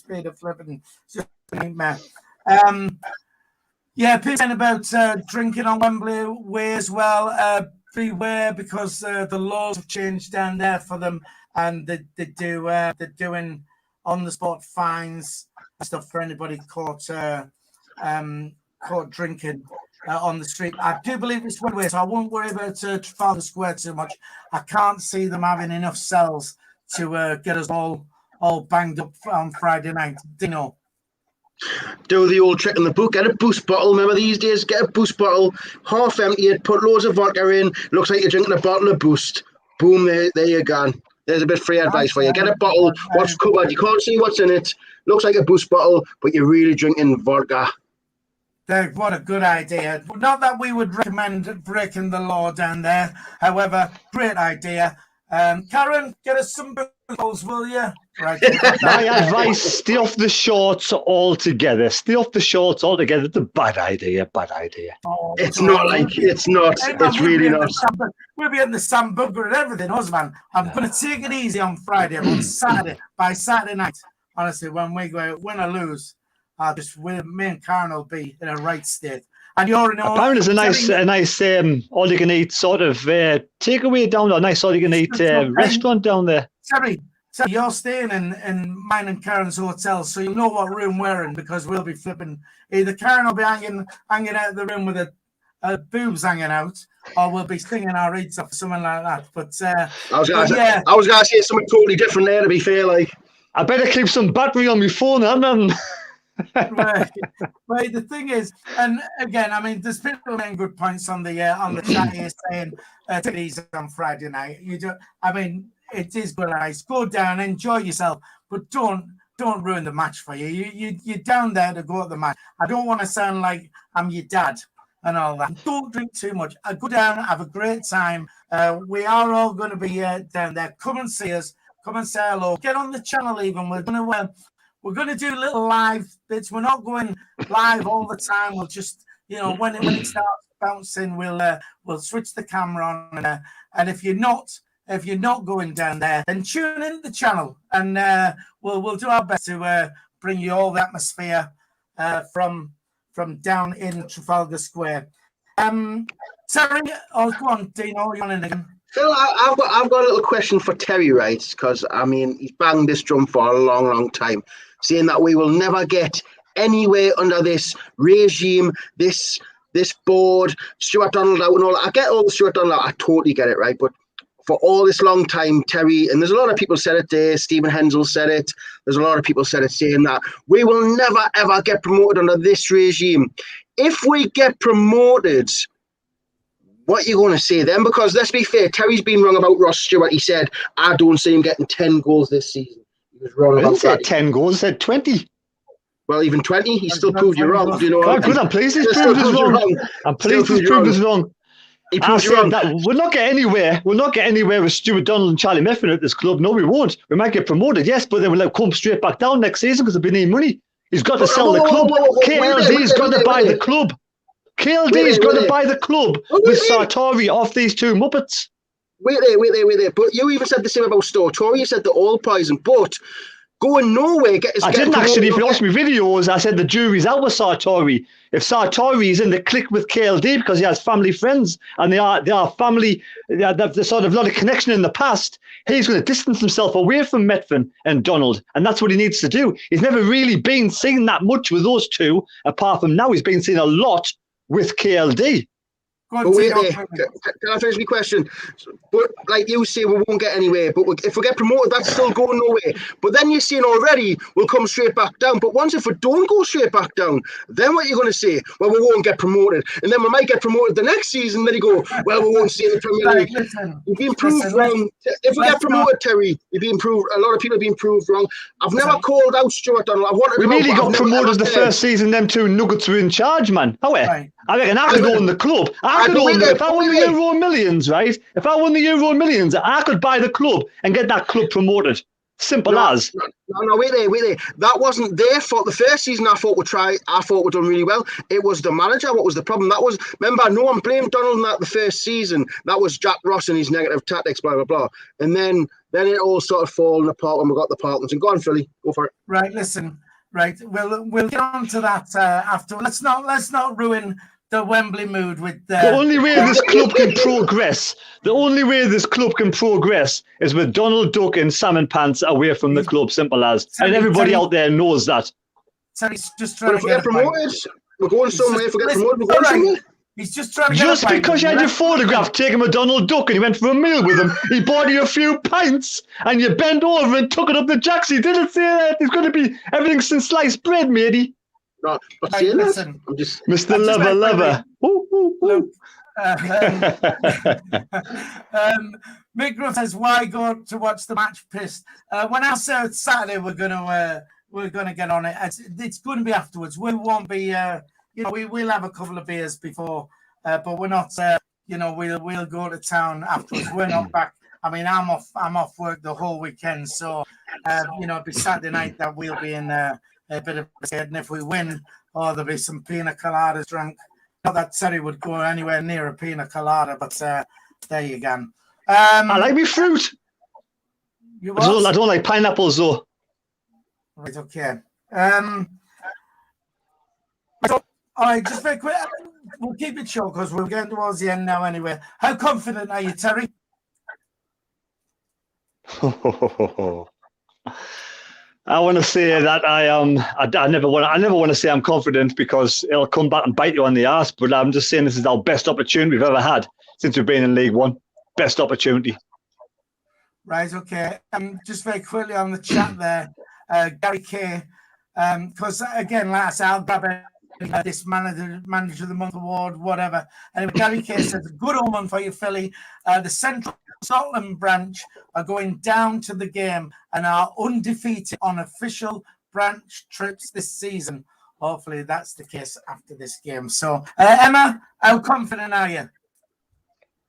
been a flipping just a nightmare. Yeah, people saying about drinking on Wembley way as well. Beware because the laws have changed down there for them, and they're doing on the spot fines and stuff for anybody caught drinking on the street. I do believe it's Wembley, so I won't worry about Trafalgar Square too much. I can't see them having enough cells to get us all banged up on Friday night. Dino. Do the old trick in the book. Get a boost bottle. Remember these days? Get a boost bottle, half empty it, put loads of vodka in. Looks like you're drinking a bottle of Boost. Boom, there you go. There's a bit of free advice for you. Get a bottle, what's covered. You can't see what's in it. Looks like a Boost bottle, but you're really drinking vodka. What a good idea. Not that we would recommend breaking the law down there. However, great idea. Karen, get us some bottles, will you? Right. My advice, stay off the shorts altogether. Stay off the shorts altogether. It's a bad idea. Oh, it's not. Hey, man, it's really not. We'll be in the Sambugger and everything, man. I'm going to take it easy on Friday, but by Saturday night, honestly, when we go out, win or lose, me and Karen will be in a right state. And you're in apparently there's a nice all you can eat sort of takeaway down there, a nice all you can eat restaurant down there. So you're staying in mine and Karen's hotel, so you'll know what room we're in because we'll be flipping. Either Karen will be hanging out the room with her boobs hanging out, or we'll be singing our eats off, something like that. But I was gonna say something totally different there. To be fair, like I better keep some battery on my phone, man. Right. The thing is, and again, I mean, there's people making good points on the chat here saying take it easy on Friday night. It is good nice. Go down, enjoy yourself, but don't ruin the match for you. You're down there to go at the match. I don't want to sound like I'm your dad and all that. Don't drink too much. I go down, have a great time. We are all going to be down there. Come and see us. Come and say hello. Get on the channel even. We're going to do little live bits. We're not going live all the time. We'll just, when it starts bouncing, we'll switch the camera on. And if you're not going down there, then tune in the channel, and we'll do our best to bring you all the atmosphere from down in Trafalgar Square. Terry, go on, Dino, you on in again? Phil, I've got a little question for Terry, right? Because he's banged this drum for a long, long time, saying that we will never get anywhere under this regime, this board, Stuart Donald out and all that. I get all the Stuart Donald out. I totally get it, right? But for all this long time, Terry, and there's a lot of people said it there, Stephen Hensel said it, there's a lot of people said it, saying that we will never, ever get promoted under this regime. If we get promoted, what are you going to say then? Because let's be fair, Terry's been wrong about Ross Stewart. He said, I don't see him getting 10 goals this season. He was wrong about that. He said 10 goals, he said 20. Well, even 20, he still proved you wrong. Do you know? I'm pleased he's proved us wrong. I'm pleased he's proved us wrong. I said that we'll not get anywhere. We'll not get anywhere with Stuart Donald and Charlie Meffin at this club. No, we won't. We might get promoted, yes, but then we'll come straight back down next season because we need money. He's got to sell the club. KLD's got to buy the club. KLD's got to buy the club with Sartori off these two Muppets. Wait there. But you even said the same about Stortori. You said the oil poison, but going nowhere. I didn't actually. If you watch my videos, I said the jury's out with Sartori. If Sartori is in the clique with KLD because he has family friends and they are family, they've sort of a lot of connection in the past, he's going to distance himself away from Methven and Donald, and that's what he needs to do. He's never really been seen that much with those two, apart from now he's been seen a lot with KLD. But wait there. Can I finish my question? But like you say, we won't get anywhere. But if we get promoted, that's still going nowhere. But then you're saying already we'll come straight back down. But once if we don't go straight back down, then what are you going to say? Well, we won't get promoted. And then we might get promoted the next season. Then you go, well, we won't stay in the Premier League. You've been proved wrong. If we get promoted, Terry, you've been proved. A lot of people have been proved wrong. I've never called out Stuart Donald. I wanted. We nearly got promoted the first season. Them two Nuggets were in charge, man. How? I reckon I could own the club. If I won the Euro Millions, right? If I won the Euro Millions, I could buy the club and get that club promoted. Simple as. No, wait there. That wasn't their fault. The first season, I thought we'd done really well. It was the manager. What was the problem? Remember, no one blamed Donald in that the first season. That was Jack Ross and his negative tactics, blah, blah, blah. And then it all started falling apart when we got the Parkinson. Go on, Philly. Go for it. Right, listen. Right, we'll get on to that after. Let's not ruin the Wembley mood with the only way this club can progress. The only way this club can progress is with Donald Duck and Salmon Pants away from the club. Simple as, and everybody out there knows that. So he's just trying to get promoted. We're going somewhere. If we get promoted, we're going somewhere. He's just trying to just because you had your photograph taken with Donald Duck and you went for a meal with him, he bought you a few pints and you bent over and took it up the jacks. He didn't say that. It's going to be everything since sliced bread, matey. No, but listen, I'm just Mr. Lover. Look, Mick Gruff says, "Why go to watch the match pissed?" When I said Saturday, we're gonna get on it. It's going to be afterwards. We won't be. We'll have a couple of beers before, but we're not. We'll go to town afterwards. We're not back. I mean, I'm off work the whole weekend, so it'll be Saturday night that we'll be in a bit of a state. And if we win, there'll be some pina coladas drunk. Not that Terry would go anywhere near a pina colada, but there you go. I like me fruit. You I don't like pineapples though. Right. Okay. All right, just very quick. We'll keep it short because we're getting towards the end now anyway. How confident are you, Terry? I want to say that I am. I never want to say I'm confident because it'll come back and bite you on the ass. But I'm just saying this is our best opportunity we've ever had since we've been in League One. Best opportunity. Right. Okay. Just very quickly on the chat there, Gary K. Because again, like I said, I'll grab this manager of the month award, whatever. Anyway, Gary K says, "Good omen for you, Philly. The Central Scotland branch are going down to the game and are undefeated on official branch trips this season. Hopefully that's the case after this game." So, Emma, how confident are you?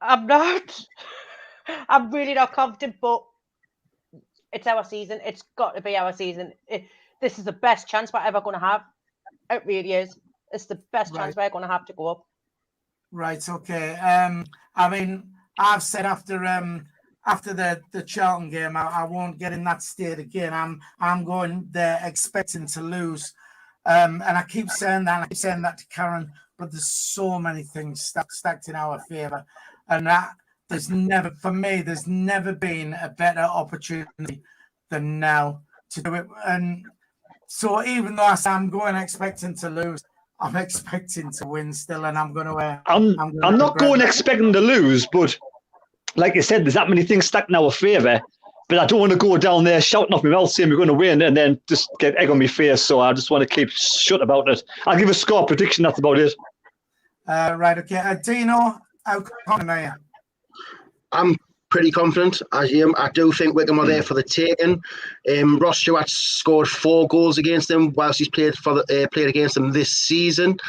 I'm not. I'm really not confident, but it's our season. It's got to be our season. This is the best chance we're ever going to have. It really is. It's the best chance we're going to have to go up. Right. Okay. I mean, I've said after the Charlton game, I won't get in that state again. I'm going there expecting to lose, and I keep saying that. I keep saying that to Karen, but there's so many things stacked in our favour, and that there's never been a better opportunity than now to do it. And so even though I'm going expecting to lose, I'm expecting to win still, and I'm going to. I'm not going expecting to lose, but like you said, there's that many things stacked in our favour. But I don't want to go down there shouting off my mouth saying we're going to win and then just get egg on my face. So I just want to keep shut about it. I'll give a score prediction. That's about it. Right. Okay. Dino, how confident are you? I'm pretty confident. I do think Wycombe are there for the taking. Ross Stewart scored 4 goals against them whilst he's played against them this season.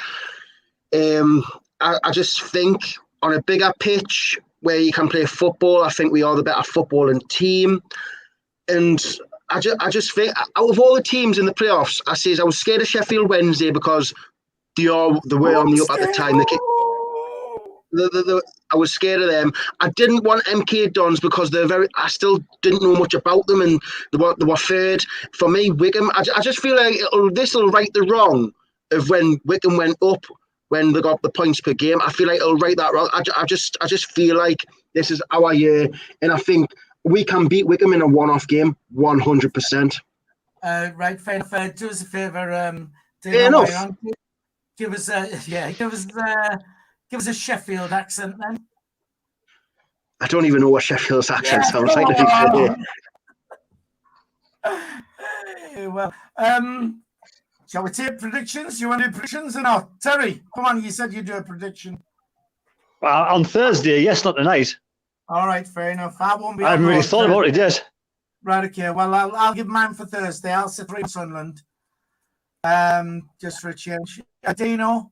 I just think on a bigger pitch where you can play football, I think we are the better footballing team. And I just think out of all the teams in the playoffs, I was scared of Sheffield Wednesday because they were on the up at the time. I was scared of them. I didn't want MK Dons because I still didn't know much about them, and they were third. For me, Wycombe, I just feel like this will right the wrong of when Wycombe went up, when they got the points per game. I feel like it'll right that wrong. I just feel like this is our year, and I think we can beat Wycombe in a one-off game, 100%. Right, fair enough. Do us a favour, Fair enough. Give us a Sheffield accent then. I don't even know what Sheffield's accent sounds like. Well, shall we take predictions? You want to do predictions or not? Terry, come on, you said you'd do a prediction. On Thursday, yes, not tonight. All right, fair enough. I won't be. I haven't really thought about it yet. Right, okay. Well, I'll give mine for Thursday. I'll say 3 Sunderland. Just for a change. Dino?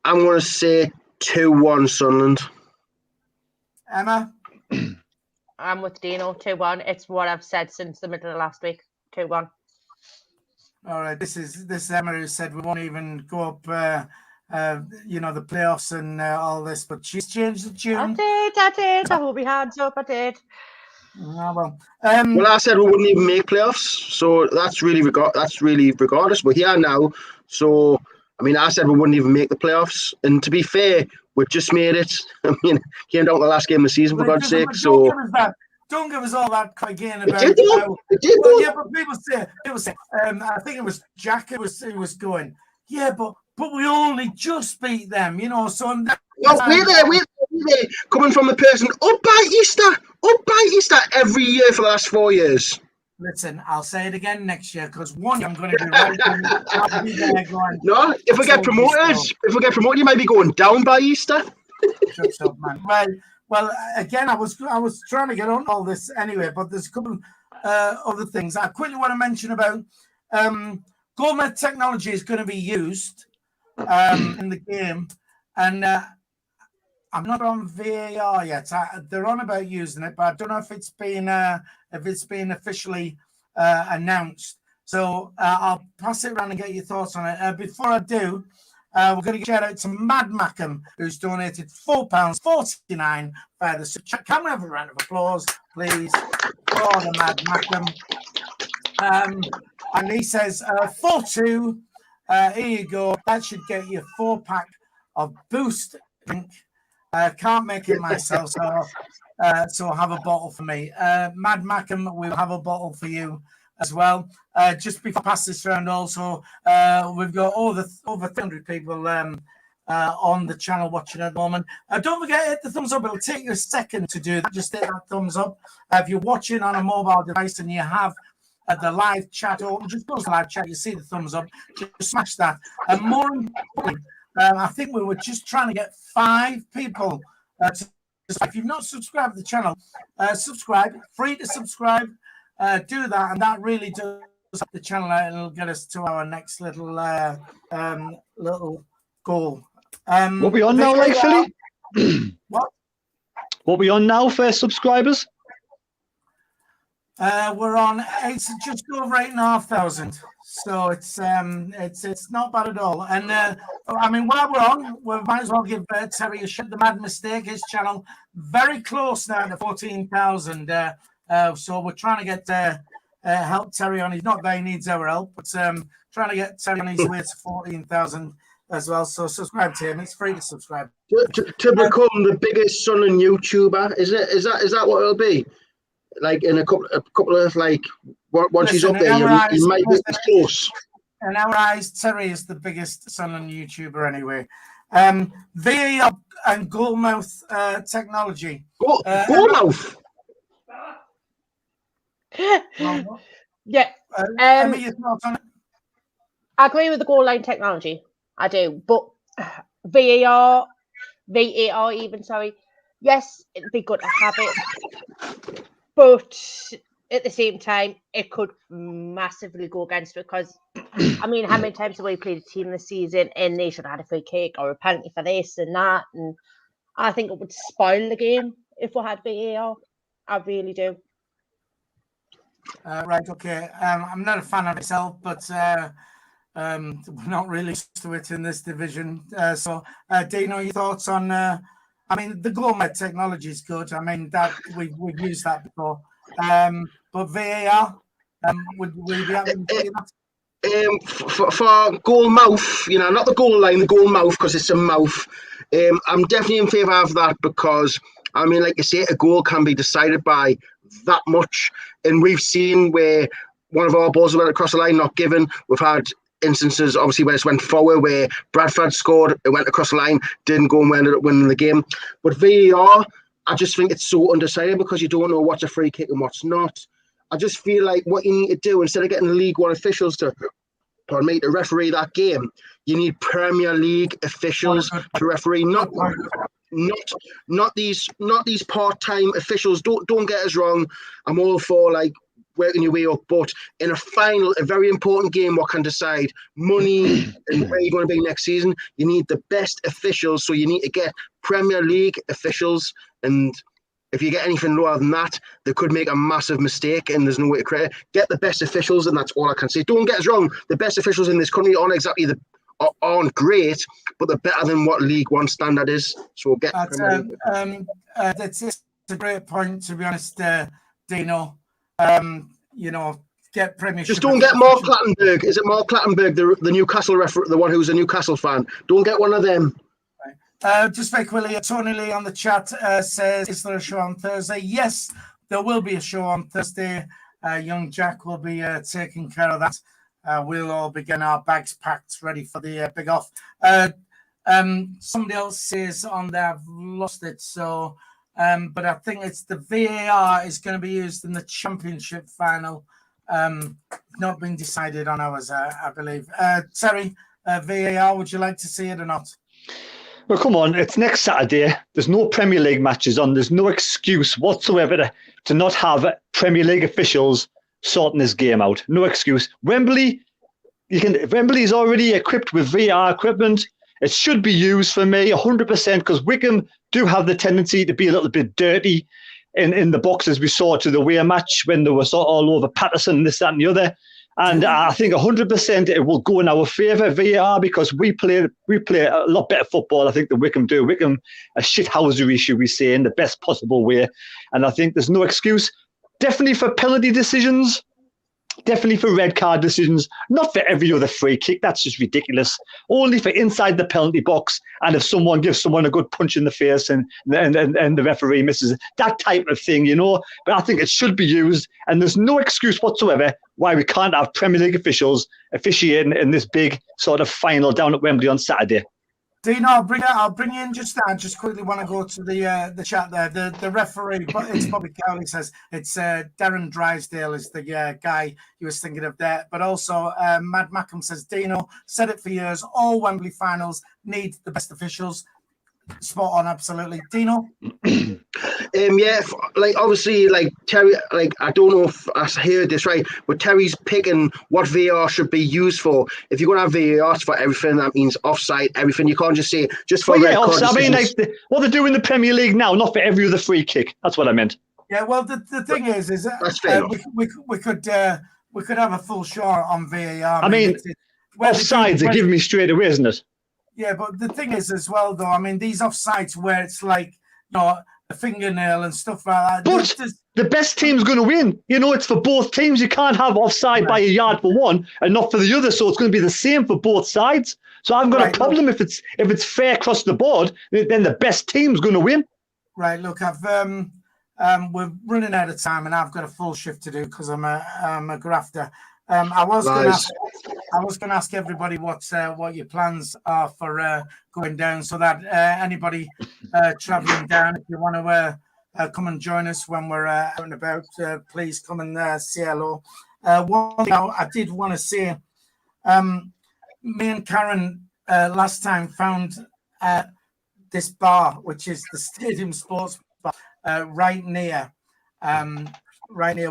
I'm going to say 2-1 Sunderland. Emma? I'm with Dino, 2-1. It's what I've said since the middle of last week. 2-1. All right. This is Emma who said we won't even go up, the playoffs and all this, but she's changed the tune. I did. I will be hands up. I did. Oh, well, I said we wouldn't even make playoffs, so that's really regardless. We're here now, so I mean, I said we wouldn't even make the playoffs, and to be fair, we just made it. I mean, came down to the last game of the season, for God's sake. So don't give us all that again about. It did. Well, yeah, but people say. I think it was Jack who was going. Yeah, but we only just beat them, So wait there. Coming from the person up by Easter every year for the last 4 years. Listen, I'll say it again next year because I'm going to be right. I'll be there going. No, if we get promoted, you might be going down by Easter. Shut up, man. Well, again, I was trying to get on all this anyway, but there's a couple other things I quickly want to mention about. Gourmet technology is going to be used in the game, and I'm not on VAR yet. They're on about using it, but I don't know if it's been officially announced. So I'll pass it around and get your thoughts on it. Before I do, we're going to give a shout out to Mad Mackem, who's donated £4.49 via the super chat. Can we have a round of applause, please, for the Mad Mackem? And he says 4-2. Here you go. That should get you a 4-pack of Boost drink. Can't make it myself, so have a bottle for me. Mad Mackem, we'll have a bottle for you as well. Just before I pass this round, also, we've got over 300 people on the channel watching at the moment. Don't forget to hit the thumbs up. It'll take you a second to do that. Just hit that thumbs up. If you're watching on a mobile device and you have the live chat open, just close the live chat, you see the thumbs up, just smash that. And more importantly, I think we were just trying to get 5 people to. If you've not subscribed to the channel, subscribe. Free to subscribe. Do that, and that really does help the channel out. It'll get us to our next little goal. What we on now, like Philly? What? What we on now for subscribers? We're on just over 8,500. So it's not bad at all. And I mean, while we're on, we might as well give Terry a shot. The Mad Mistake, his channel, very close now to 14,000. So we're trying to get help Terry on. He's not there; he needs our help. But trying to get Terry on his way to 14,000 as well. So subscribe to him. It's free to subscribe. To become the biggest Sunderland YouTuber, is that what it'll be? Like in a couple of like once he's up there, you might be close. In our eyes, Terry is the biggest Sunderland YouTuber anyway. VAR and goalmouth technology. Goalmouth. Yeah. Your thoughts on it? I agree with the goal line technology. I do, but VAR even. Sorry. Yes, it'd be good to have it. But at the same time, it could massively go against it because, I mean, how many times have we played a team this season and they should have had a free kick or a penalty for this and that? And I think it would spoil the game if we had VAR. I really do. Right, okay. I'm not a fan of myself, but We're not really used to it in this division. So, Dino, your thoughts on? I mean, the gourmet technology is good. I mean, that we've used that before. But VAR, would we be able to see that? For goal mouth, you know, not the goal line, the goal mouth, because it's a mouth. I'm definitely in favour of that because, I mean, like you say, a goal can be decided by that much. And we've seen where one of our balls went across the line, not given. We've had instances, obviously, where it's went forward, where Bradford scored, it went across the line, didn't go and ended up winning the game. But VAR, I just think it's so undecided because you don't know what's a free kick and what's not. I just feel like what you need to do, instead of getting the League One officials to referee that game, you need Premier League officials to referee, not these part-time officials. Don't get us wrong. I'm all for like working your way up, but in a very important game, what can decide money and where you're going to be next season, you need the best officials. So you need to get Premier League officials, and if you get anything lower than that, they could make a massive mistake and there's no way to create it. Get the best officials, and that's all I can say. Don't get us wrong, the best officials in this country aren't great, but they're better than what League One standard is. So we'll get that's a great point, to be honest, Dino. You know, get Premiership. Just don't get Mark Clattenburg. Is it Mark Clattenburg, the Newcastle referee, the one who's a Newcastle fan? Don't get one of them. Just very quickly, Tony Lee on the chat says, is there a show on Thursday? Yes, there will be a show on Thursday. Young Jack will be taking care of that. We'll all be getting our bags packed, ready for the big off. Somebody else says on there, I've lost it. So, but I think it's the VAR is going to be used in the Championship final. Not been decided on ours, I believe. Terry, VAR, would you like to see it or not? Well, come on, it's next Saturday. There's no Premier League matches on. There's no excuse whatsoever to not have Premier League officials sorting this game out. No excuse. Wembley is already equipped with VR equipment. It should be used for me 100% because Wycombe do have the tendency to be a little bit dirty in the boxes. We saw to the away match when they were sort of all over Patterson, this, that and the other. And I think 100% it will go in our favour, VAR, because we play a lot better football, I think, than Wycombe do. Wycombe, a shithousery, should we say, in the best possible way. And I think there's no excuse. Definitely for penalty decisions. Definitely for red card decisions. Not for every other free kick. That's just ridiculous. Only for inside the penalty box. And if someone gives someone a good punch in the face and the referee misses it. That type of thing, you know. But I think it should be used. And there's no excuse whatsoever why we can't have Premier League officials officiating in this big sort of final down at Wembley on Saturday. Dino, I'll bring you in just now. Just quickly want to go to the chat there. The referee, but it's Bobby Cowley says it's Darren Drysdale is the guy you was thinking of there. But also Mad Mackems says Dino said it for years. All Wembley finals need the best officials. Spot on, absolutely. Dino? Yeah, like obviously, like Terry, like I don't know if I heard this right, but Terry's picking what VAR should be used for. If you're going to have VAR for everything, that means offside, everything. You can't just say just for red card decisions. I mean, like what they do in the Premier League now, not for every other free kick. That's what I meant. Yeah, well, the thing is we could have a full show on VAR. I mean, offsides are giving me straight away, isn't it? Yeah, but the thing is as well, though, I mean, these offsides where it's like, you know, a fingernail and stuff like that. But the best team's going to win. You know, it's for both teams. You can't have offside by a yard for one and not for the other. So it's going to be the same for both sides. So I've got a problem if it's fair across the board. Then the best team's going to win. Right. Look, we're running out of time, and I've got a full shift to do because I'm a grafter. I was going to ask everybody what your plans are for going down, so that anybody travelling down, if you want to come and join us when we're out and about, please come and say hello. One thing I did want to say, me and Karen last time found this bar, which is the Stadium Sports Bar, right near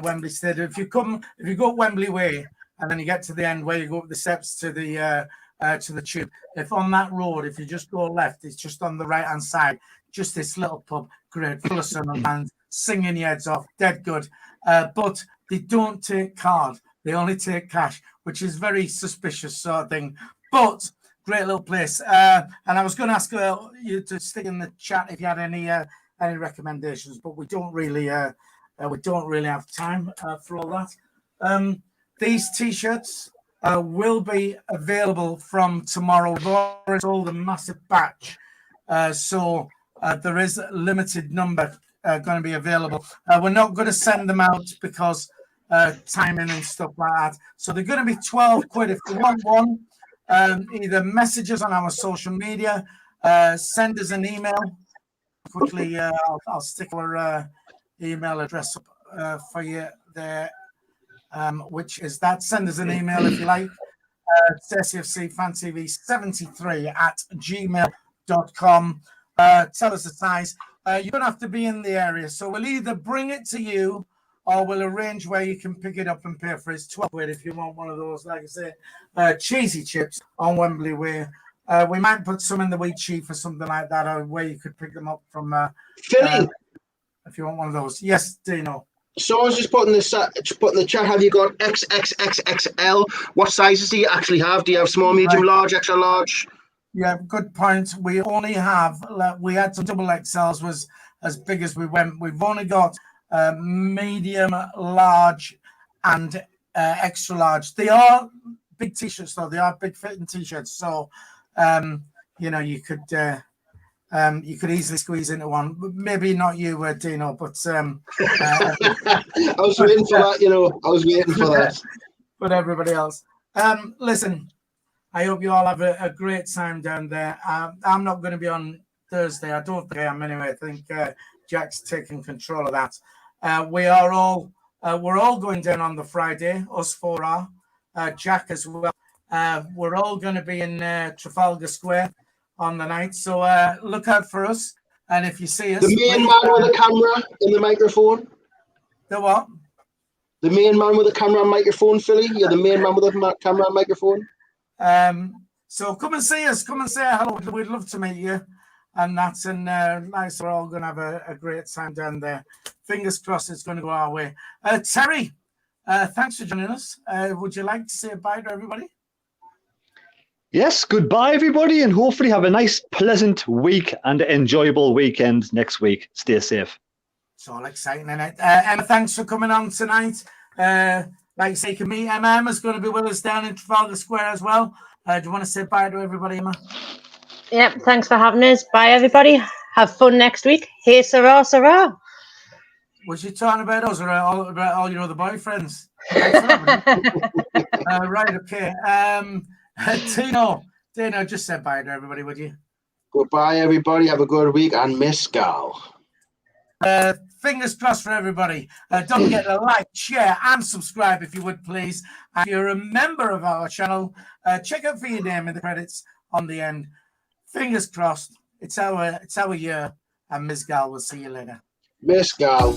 Wembley Stadium. If you go Wembley Way and then you get to the end where you go up the steps to the tube, if on that road, if you just go left, it's just on the right hand side, just this little pub, great, full of summer bands, singing your heads off, dead good. But they don't take card. They only take cash, which is very suspicious sort of thing. But great little place. And I was going to ask you to stick in the chat if you had any recommendations, but we don't really have time for all that. These T-shirts will be available from tomorrow. We've sold a massive batch, so there is a limited number going to be available. We're not going to send them out because timing and stuff like that. So they're going to be 12 quid. If you want one, either message us on our social media, send us an email. Quickly, I'll stick our email address up for you there, which is that. Send us an email if you like. SAFC Fan TV 73 at gmail.com. Tell us the size. You're going to have to be in the area. So we'll either bring it to you or we'll arrange where you can pick it up and pay for it. It's 12 quid if you want one of those, like I say, cheesy chips on Wembley Way. We might put some in the wheat sheaf or something like that, or where you could pick them up from. Philly, if you want one of those. Yes, Dino. So I was just putting the chat. Have you got XXXXL? What sizes do you actually have? Do you have small, medium, large, extra large? Yeah, good point. We only have. We had some double XLs, was as big as we went. We've only got medium, large, and extra large. They are big T-shirts, though. They are big fitting T-shirts. So, you could easily squeeze into one. Maybe not you, Dino, but I was waiting for that. I was waiting for that. But everybody else, listen. I hope you all have a great time down there. I'm not going to be on Thursday. I don't think I am anyway. I think Jack's taking control of that. We're all going down on the Friday. Us four are. Jack as well. We're all going to be in Trafalgar Square on the night. So look out for us. And if you see us, the main man with the camera and the microphone. The what? The main man with the camera and microphone, Philly. You're the main man with the camera and microphone. So come and see us. Come and say hello. We'd love to meet you. And that's nice. We're all going to have a great time down there. Fingers crossed it's going to go our way. Terry, thanks for joining us. Would you like to say bye to everybody? Yes, goodbye, everybody, and hopefully have a nice, pleasant week and enjoyable weekend next week. Stay safe. It's all exciting, isn't it? Emma, thanks for coming on tonight. Like I say, you can meet Emma. Emma's going to be with us down in Trafalgar Square as well. Do you want to say bye to everybody, Emma? Yep, thanks for having us. Bye, everybody. Have fun next week. Hey, Sarah, Sarah. Was you talking about us or about all your other boyfriends? Right, okay. Dino, just say bye to everybody, would you? Goodbye, everybody. Have a good week and Miss Gal. Fingers crossed for everybody. Don't forget to like, share, and subscribe if you would, please. And if you're a member of our channel, check out for your name in the credits on the end. Fingers crossed. It's our year, and Ms. Gal will see you later. Miss Gal.